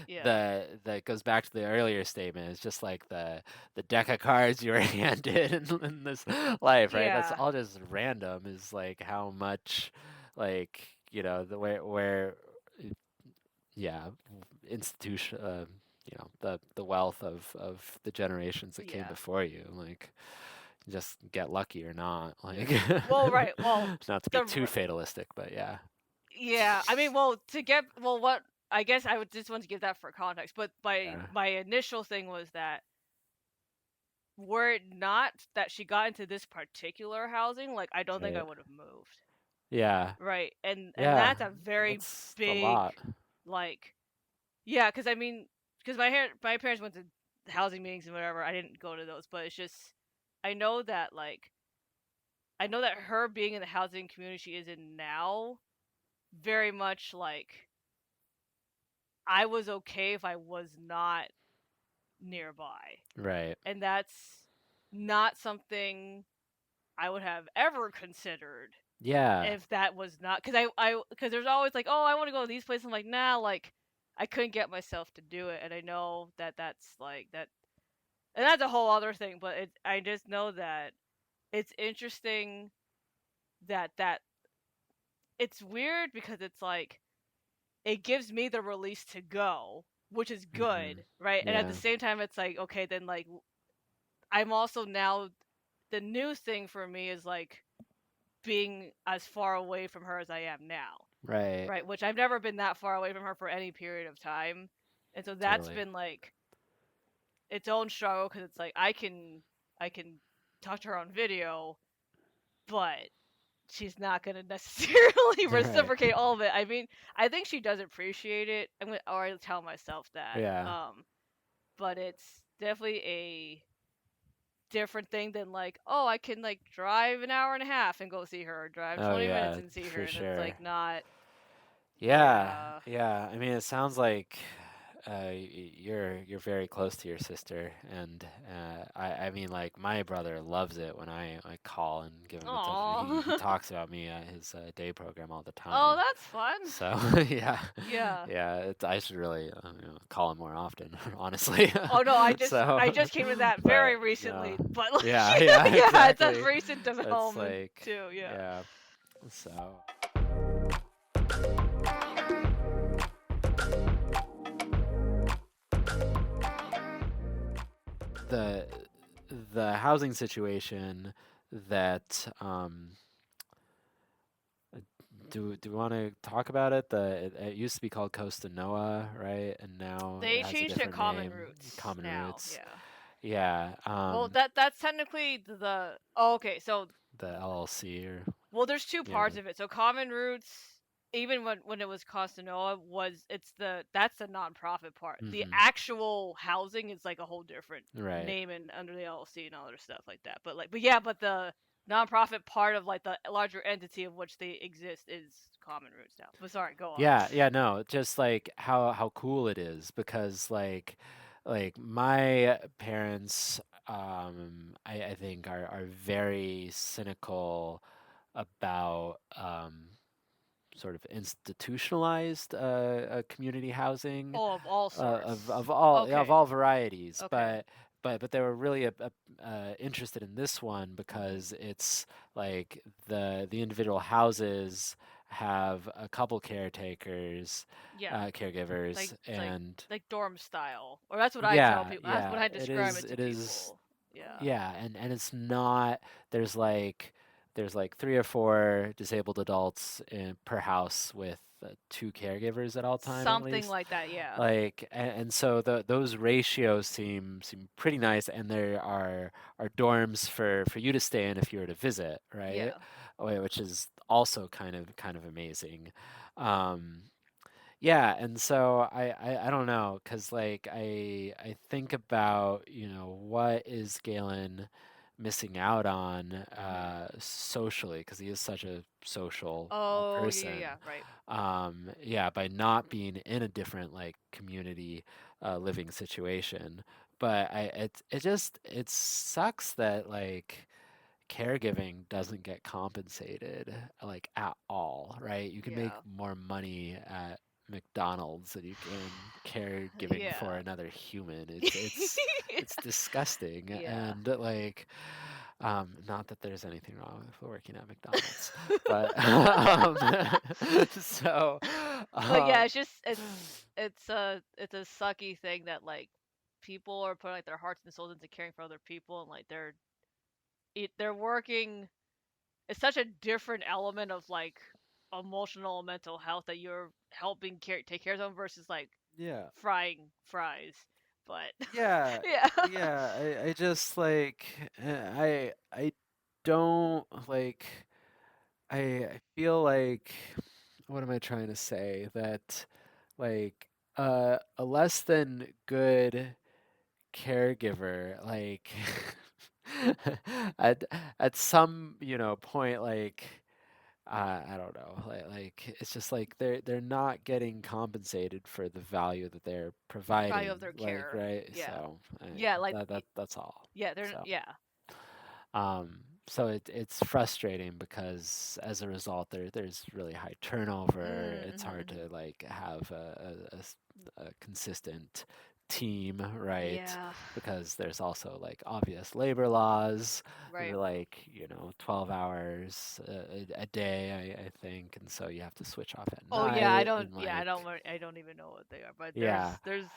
yeah, that goes back to the earlier statement. It's just like the deck of cards you were handed in this life, right? That's yeah, all just random. Is like how much, like the where yeah, institution, the wealth of the generations that came yeah, before you, like just get lucky or not, yeah. like Well, right. Well, not to be the too fatalistic, but yeah, yeah. I mean, well, to get what I guess I would just want to give that for context. But yeah, my initial thing was that were it not that she got into this particular housing, like I don't think I right, would have moved. yeah, Right. And yeah, that's a very that's a big lot, like yeah, because I mean, because my parents went to housing meetings and whatever. I didn't go to those, but it's just I know that like I know that her being in the housing community she is in now, very much like I was okay if I was not nearby. right, And that's not something I would have ever considered yeah, if that was not because because there's always like, oh, I want to go to these places. I'm like, nah, like I couldn't get myself to do it, and I know that that's like that, and that's a whole other thing. But I just know that it's interesting that it's weird because it's like it gives me the release to go, which is hmm, good, right? And at the yeah, same time, it's like okay, then like I'm also now the new thing for me is like being as far away from her as I am now. right, Right, which I've never been that far away from her for any period of time. And so that's totally, been like its own struggle because it's like I can talk to her on video, but she's not gonna necessarily right, reciprocate all of it. I mean, I think she does appreciate it. Or I tell myself that. yeah, But it's definitely a different thing than like, oh, I can like drive an hour and a half and go see her, or drive oh 20 minutes yeah, and see her, for and it's sure. like not. Yeah, Yeah, yeah. I mean, it sounds like you're very close to your sister, and I mean, like, my brother loves it when I call and give him attention. He Aw. talks about me at his day program all the Oh, time. that's fun. So yeah, Yeah. yeah, I should really call him more often, honestly. Oh no, I So, just came to that very but no, recently, but like yeah, yeah, yeah, it's a exactly. recent It's development like, too. Yeah. yeah, so the the housing situation that do we want to talk about it? It used to be called Costa Noa, right? And now it They has a changed to different common name, roots Common now. Roots. Yeah. Yeah, Well, that's technically the oh, okay. So the LLC or well, there's two yeah, parts of it. So common roots, even when it was Costanoa, was it's the that's the nonprofit part. The mm-hmm, actual housing is like a whole different right. name and under the LLC and all other stuff like that. But like, but yeah, but the nonprofit part of like the larger entity of which they exist is common roots now. But sorry, go on. Yeah, yeah, no, just like how cool it is because like my parents I think are very cynical about sort of institutionalized community housing Oh, of all sorts. of all yeah, of Okay, all varieties, okay, but they were really interested in this one hmm because it's like the individual houses have a couple caretakers, yeah, caregivers, like and like dorm style, or that's what I tell yeah, people. That's what yeah, I describe it to it is people. Yeah, yeah, and it's not there's like three or four disabled adults per house with two caregivers at all time at something least. like that. Yeah, Like and so those ratios seem pretty nice, and there are dorms for you to stay in if you were to visit, right? yeah. Which is also kind of amazing. Um, yeah, and so I don't know, cause like I think about, what is Galen missing out on hmm socially, cause he is such a social Oh yeah, yeah, person. yeah. Right. Yeah, by not being in a different like community living situation. But it sucks that like caregiving doesn't get compensated like at all, right? You can make Yeah, more money at McDonald's than you can caregiving for yeah, another human. It's disgusting, yeah. and like not that there's anything wrong with working at McDonald's, but so But yeah, um it's a sucky thing that like people are putting like their hearts and souls into caring for other people, and like they're working. It's such a different element of like emotional and mental health that you're helping take care of them versus like yeah. frying fries. But Yeah, yeah, yeah. I just like I don't like I feel like what am I trying to say? That like a less than good caregiver like at at some, point like I don't know. Like it's just like they're not getting compensated for the value that they're value providing. of their Like care. right. Yeah, So yeah, like that's all. yeah, they're So yeah. so it's frustrating because as a result there's really high turnover. It's hard Mm-hmm. to like have a consistent team, right? Yeah, Because there's also like obvious labor laws. right. They're like 12 hours a day, I think, and so you have to switch off at Oh yeah, I night don't. and Yeah, like I don't even know what they are. But yeah. there's.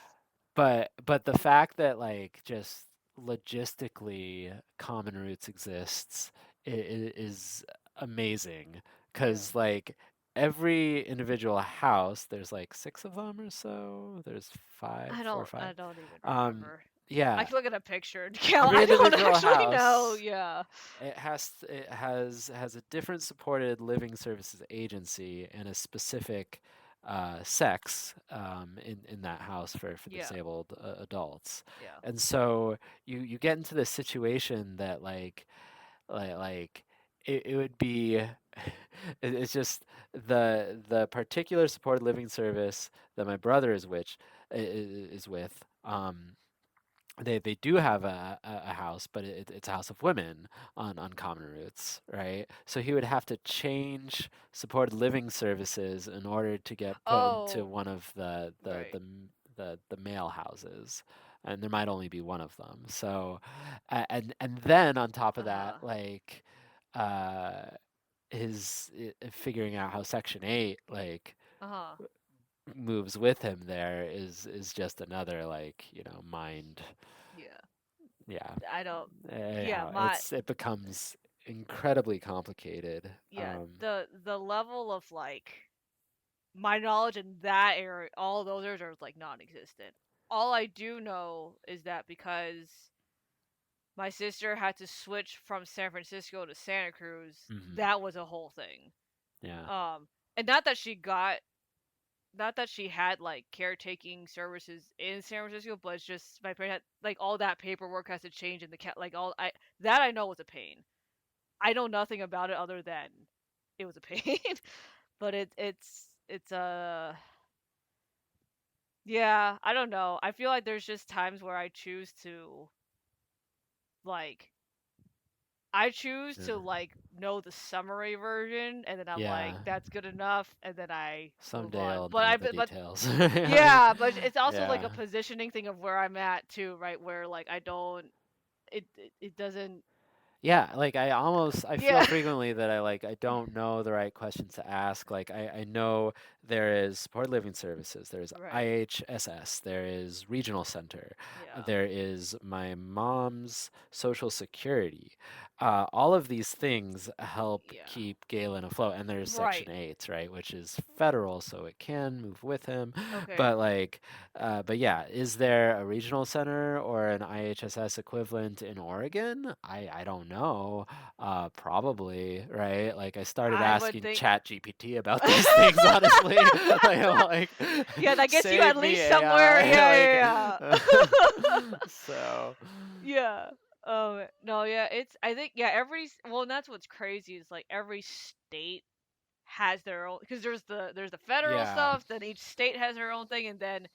But the fact that like just logistically Common Roots exists is amazing Yeah, because like every individual house, there's like six of them or so. There's five, four or I five. don't even Um, remember. I yeah, can look at a picture. Yeah, every I don't individual actually know. house Yeah. it has a different supported living services agency and a specific sex in that house for Yeah. disabled adults, Yeah. and so you get into this situation that like it would be it's just the particular supported living service that my brother is is with. They do have a house, but it's a house of women on common roots, right? So he would have to change supported living services in order to get put into Oh, one of right. the male houses, and there might only be one of them. So, and then on top of that, Uh-huh. like, uh, figuring out how Section 8 like Uh-huh. moves with him there is just another like mind. Yeah. Yeah. I don't. Yeah, Anyhow, my it becomes incredibly complicated. yeah, the level of like my knowledge in that area, all those areas are like non-existent. All I do know is that because my sister had to switch from San Francisco to Santa Cruz, Hmm. that was a whole thing. Yeah. Um, and not that she had like caretaking services in San Francisco, but it's just my parents had like all that paperwork has to change in the cat like all I that I know was a pain. I know nothing about it other than it was a pain. But it's yeah, I don't know. I feel like there's just times where like I choose Yeah. to like know the summary version and then I'm like Yeah. that's good enough and then I move Someday on. I'll But know I the but details. yeah, but it's also like Yeah. a positioning thing of where I'm at too, right? Where like I don't it doesn't Yeah, like I feel yeah. frequently that I don't know the right questions to ask. Like I know there is supported living services, there's Right. IHSS, there is regional center, Yeah. there is my mom's social security. All of these things help Yeah. keep Galen afloat, and there's Section Right. 8, right, which is federal, so it can move with him. Okay. But but yeah, is there a regional center or an IHSS equivalent in Oregon? I don't know. Probably, right? Like I started I would asking think Chat GPT about these things, honestly. Like I'm like, yeah, that gets you at save me least somewhere. AI. Yeah, Like, yeah, yeah. so, Yeah. No, yeah, it's I think yeah, well, and that's what's crazy is like every state has their own because there's the federal yeah. stuff, then each state has their own thing and then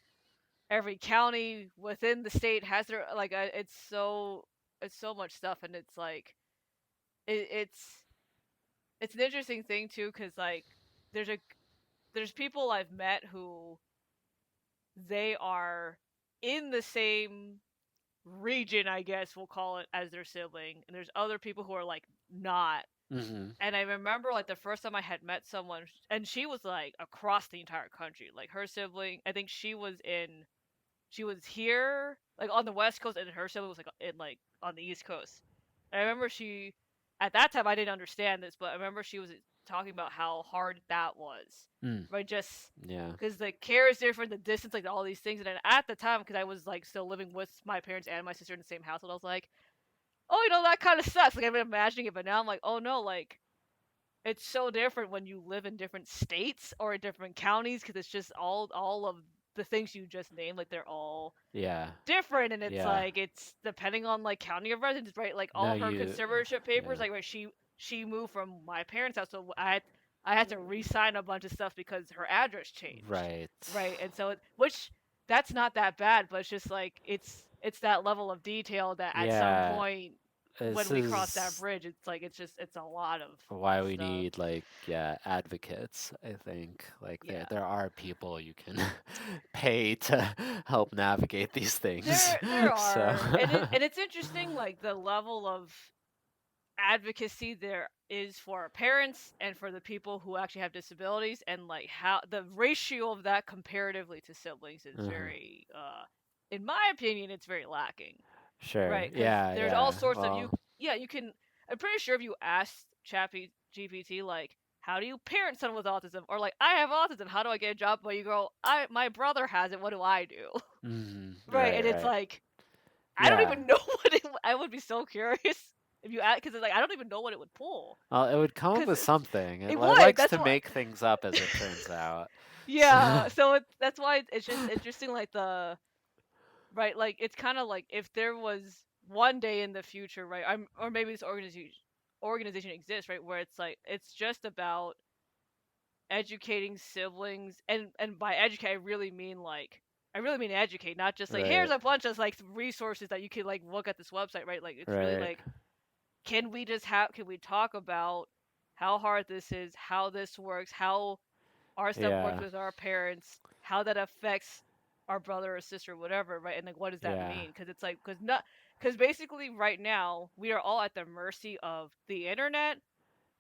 every county within the state has their like it's so much stuff and it's like it, it's an interesting thing too cuz like there's a there's people I've met who they are in the same region, I guess we'll call it, as their sibling, and there's other people who are like not. Hmm. And I remember like the first time I had met someone, and she was like across the entire country. Like her sibling, I think she was here, like on the West Coast, and her sibling was like in like on the East Coast. And I remember at that time, I didn't understand this, but I remember she was talking about how hard that was, Mm, right? Just yeah. because the care is different, the distance, like all these things. And then at the time, because I was like still living with my parents and my sister in the same household, I was like, oh, that kind of sucks. Like I've been imagining it, but now I'm like, oh no, like it's so different when you live in different states or in different counties because it's just all of the things you just named, like they're all Yeah. different and it's Yeah. like it's depending on like county of residence, right? Like No, all her conservatorship papers, yeah. like where she moved from my parents' house, so I had to re-sign a bunch of stuff because her address changed, Right. right? And so which that's not that bad, but it's just like it's that level of detail that at some Yeah. point when This we cross that is bridge, it's like it's a lot of why we stuff. need like yeah advocates. I think like Yeah. there are people you can pay to help navigate these things. There So are, and it's interesting, like the level of advocacy there is for our parents and for the people who actually have disabilities, and like how the ratio of that comparatively to siblings is uh very, in my opinion, it's very lacking, sure. right? Because Yeah, there's all yeah. sorts of Well, yeah, you can. I'm pretty sure if you asked Chappy GPT like. How do you parent someone with autism? Or like, I have autism. How do I get a job? But you go, my brother has it. What do I do? Right, right, and it's right. like I don't Yeah. even know what I would be so curious if you ask because it's like I don't even know what it would pull Well, it would come up because with something. it It would. likes That's to why. make things up as it turns out. So, Yeah, so that's why it's just interesting. Like the right, like it's kind of like if there was one day in the future, right? I'm or maybe this organization exists, right? Where it's like it's just about educating siblings, and by educate I really mean like I really mean educate, not just like here's Right. a bunch of like resources that you can like look at this website, right? Like it's really Right. like can we talk about how hard this is, how this works, how our stuff works Yeah. with our parents, how that affects our brother or sister, whatever, right? And like, what does that Yeah. mean? Because it's like, because basically, right now, we are all at the mercy of the internet,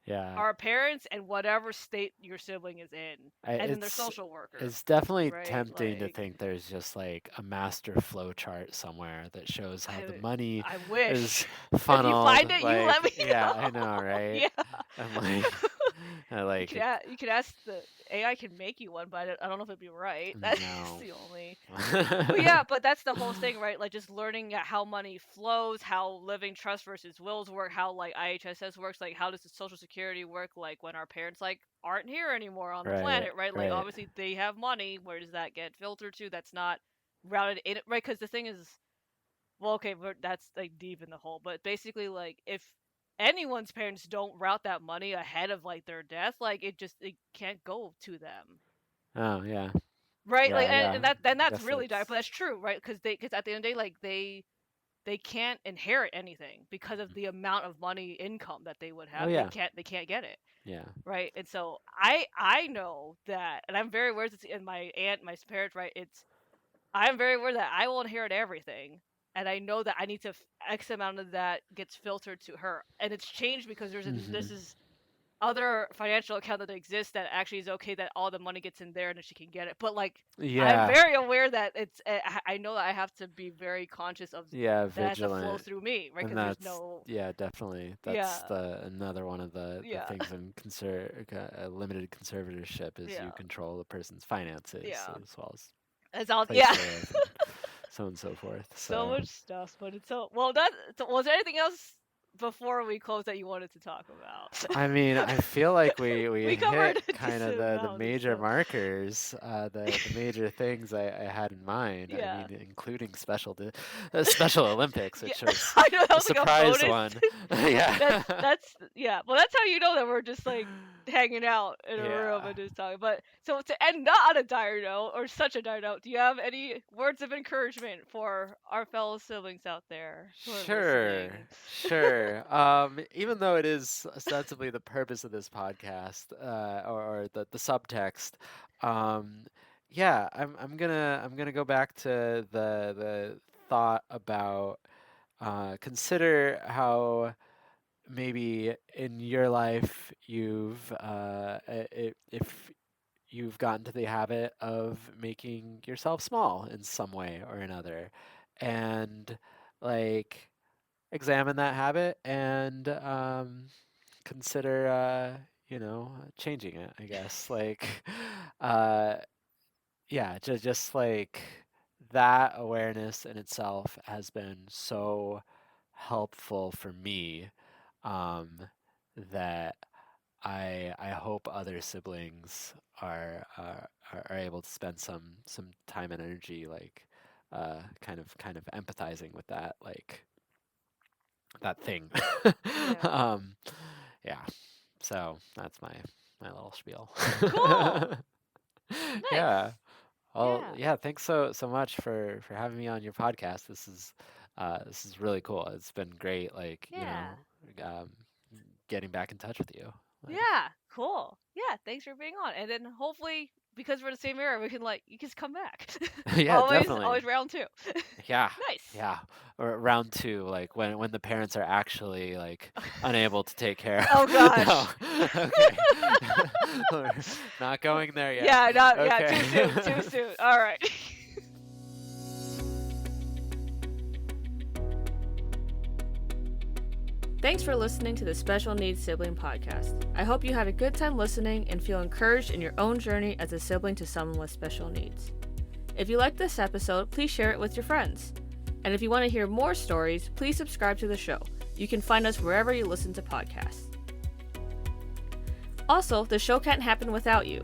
Yeah. our parents, and whatever state your sibling is in, and then their It's social worker, it's definitely right? tempting to Like, think there's just like a master flow chart somewhere that shows how the I, money I wish is if you find funneled. it, you let Like, me yeah, I know. know, right? Yeah. And like, I You like could it. you could ask the AI can make you one, but I don't know if it'd be right. That's No. the only. But yeah, but that's the whole thing, right? Like just learning how money flows, how living trust versus wills work, how like IHSS works, like how does the social security work, like when our parents like aren't here anymore on the Right. planet, right? Like Right. obviously they have money. Where does that get filtered to? That's not routed in, right? Because the thing is, well, okay, but that's like deep in the hole. But basically, like if anyone's parents don't route that money ahead of like their death, like it can't go to them. Oh, yeah. Right, like, Yeah, yeah. and that's Guess really dark, that's but that's true, right? Because at the end of the day, like they can't inherit anything because of the amount of money income that they would Oh have. yeah. They can't get it, Yeah. right? And so I know that, and I'm very aware. And my aunt, my parents, right? I'm very aware that I will inherit everything, and I know that I need to X amount of that gets filtered to her, and it's changed because this Mhm. is other financial account that exists that actually is okay that all the money gets in there and that she can get it. But like I'm Yeah. very aware that I know that I have to be very conscious of Yeah, that has to flow vigilant. through me, right? And Because there's that's no yeah, definitely. That's yeah the another one of the yeah things in limited conservatorship is you yeah control the person's finances yeah. as well as It's all place yeah. to live and so on and so forth. So So much stuff, but it's so well. That so, was there anything else before we close that you wanted to talk about? I mean, I feel like we We covered hit a kind of decent the amount of major stuff. markers, the major things I had in mind. I Yeah. mean, including Special Olympics, Yeah, which was I know that a was like a surprise bonus. one. Yeah. That's yeah. Well, that's how you know that we're just like hanging out in a room Yeah. and just talking. But so to end not on a dire note or such a dire note, do you have any words of encouragement for our fellow siblings out there who are Sure, listening? sure. Even though it is ostensibly the purpose of this podcast, or the subtext, um, yeah, I'm gonna go back to the thought about consider how maybe in your life you've if you've gotten to the habit of making yourself small in some way or another, and like examine that habit and consider changing it, I guess. Like uh yeah, just like that awareness in itself has been so helpful for me, um that I hope other siblings are able to spend some time and energy like kind of empathizing with that, like that thing. Yeah. um, yeah. So that's my little spiel. Cool. Yeah. Nice. Well, Yeah. yeah. Thanks so much for having me on your podcast. This is really cool. It's been great. Like Yeah. um, getting back in touch with you. Like, Yeah. Cool. Yeah. Thanks for being on. And then hopefully, because we're the same era, we can like you can just come back. yeah, definitely. Always round two. Yeah, Nice. yeah. Or round two, like when the parents are actually like unable to take care Oh of. No, gosh. okay. We're not going there yet. Yeah, not yeah, Okay. too soon, too soon. All right. Thanks for listening to the Special Needs Sibling Podcast. I hope you had a good time listening and feel encouraged in your own journey as a sibling to someone with special needs. If you liked this episode, please share it with your friends. And if you want to hear more stories, please subscribe to the show. You can find us wherever you listen to podcasts. Also, the show can't happen without you.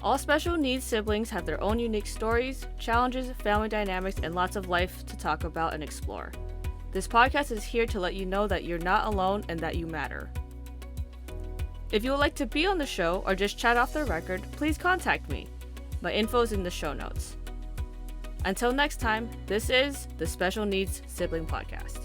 All special needs siblings have their own unique stories, challenges, family dynamics, and lots of life to talk about and explore. This podcast is here to let you know that you're not alone and that you matter. If you would like to be on the show or just chat off the record, please contact me. My info is in the show notes. Until next time, this is the Special Needs Sibling Podcast.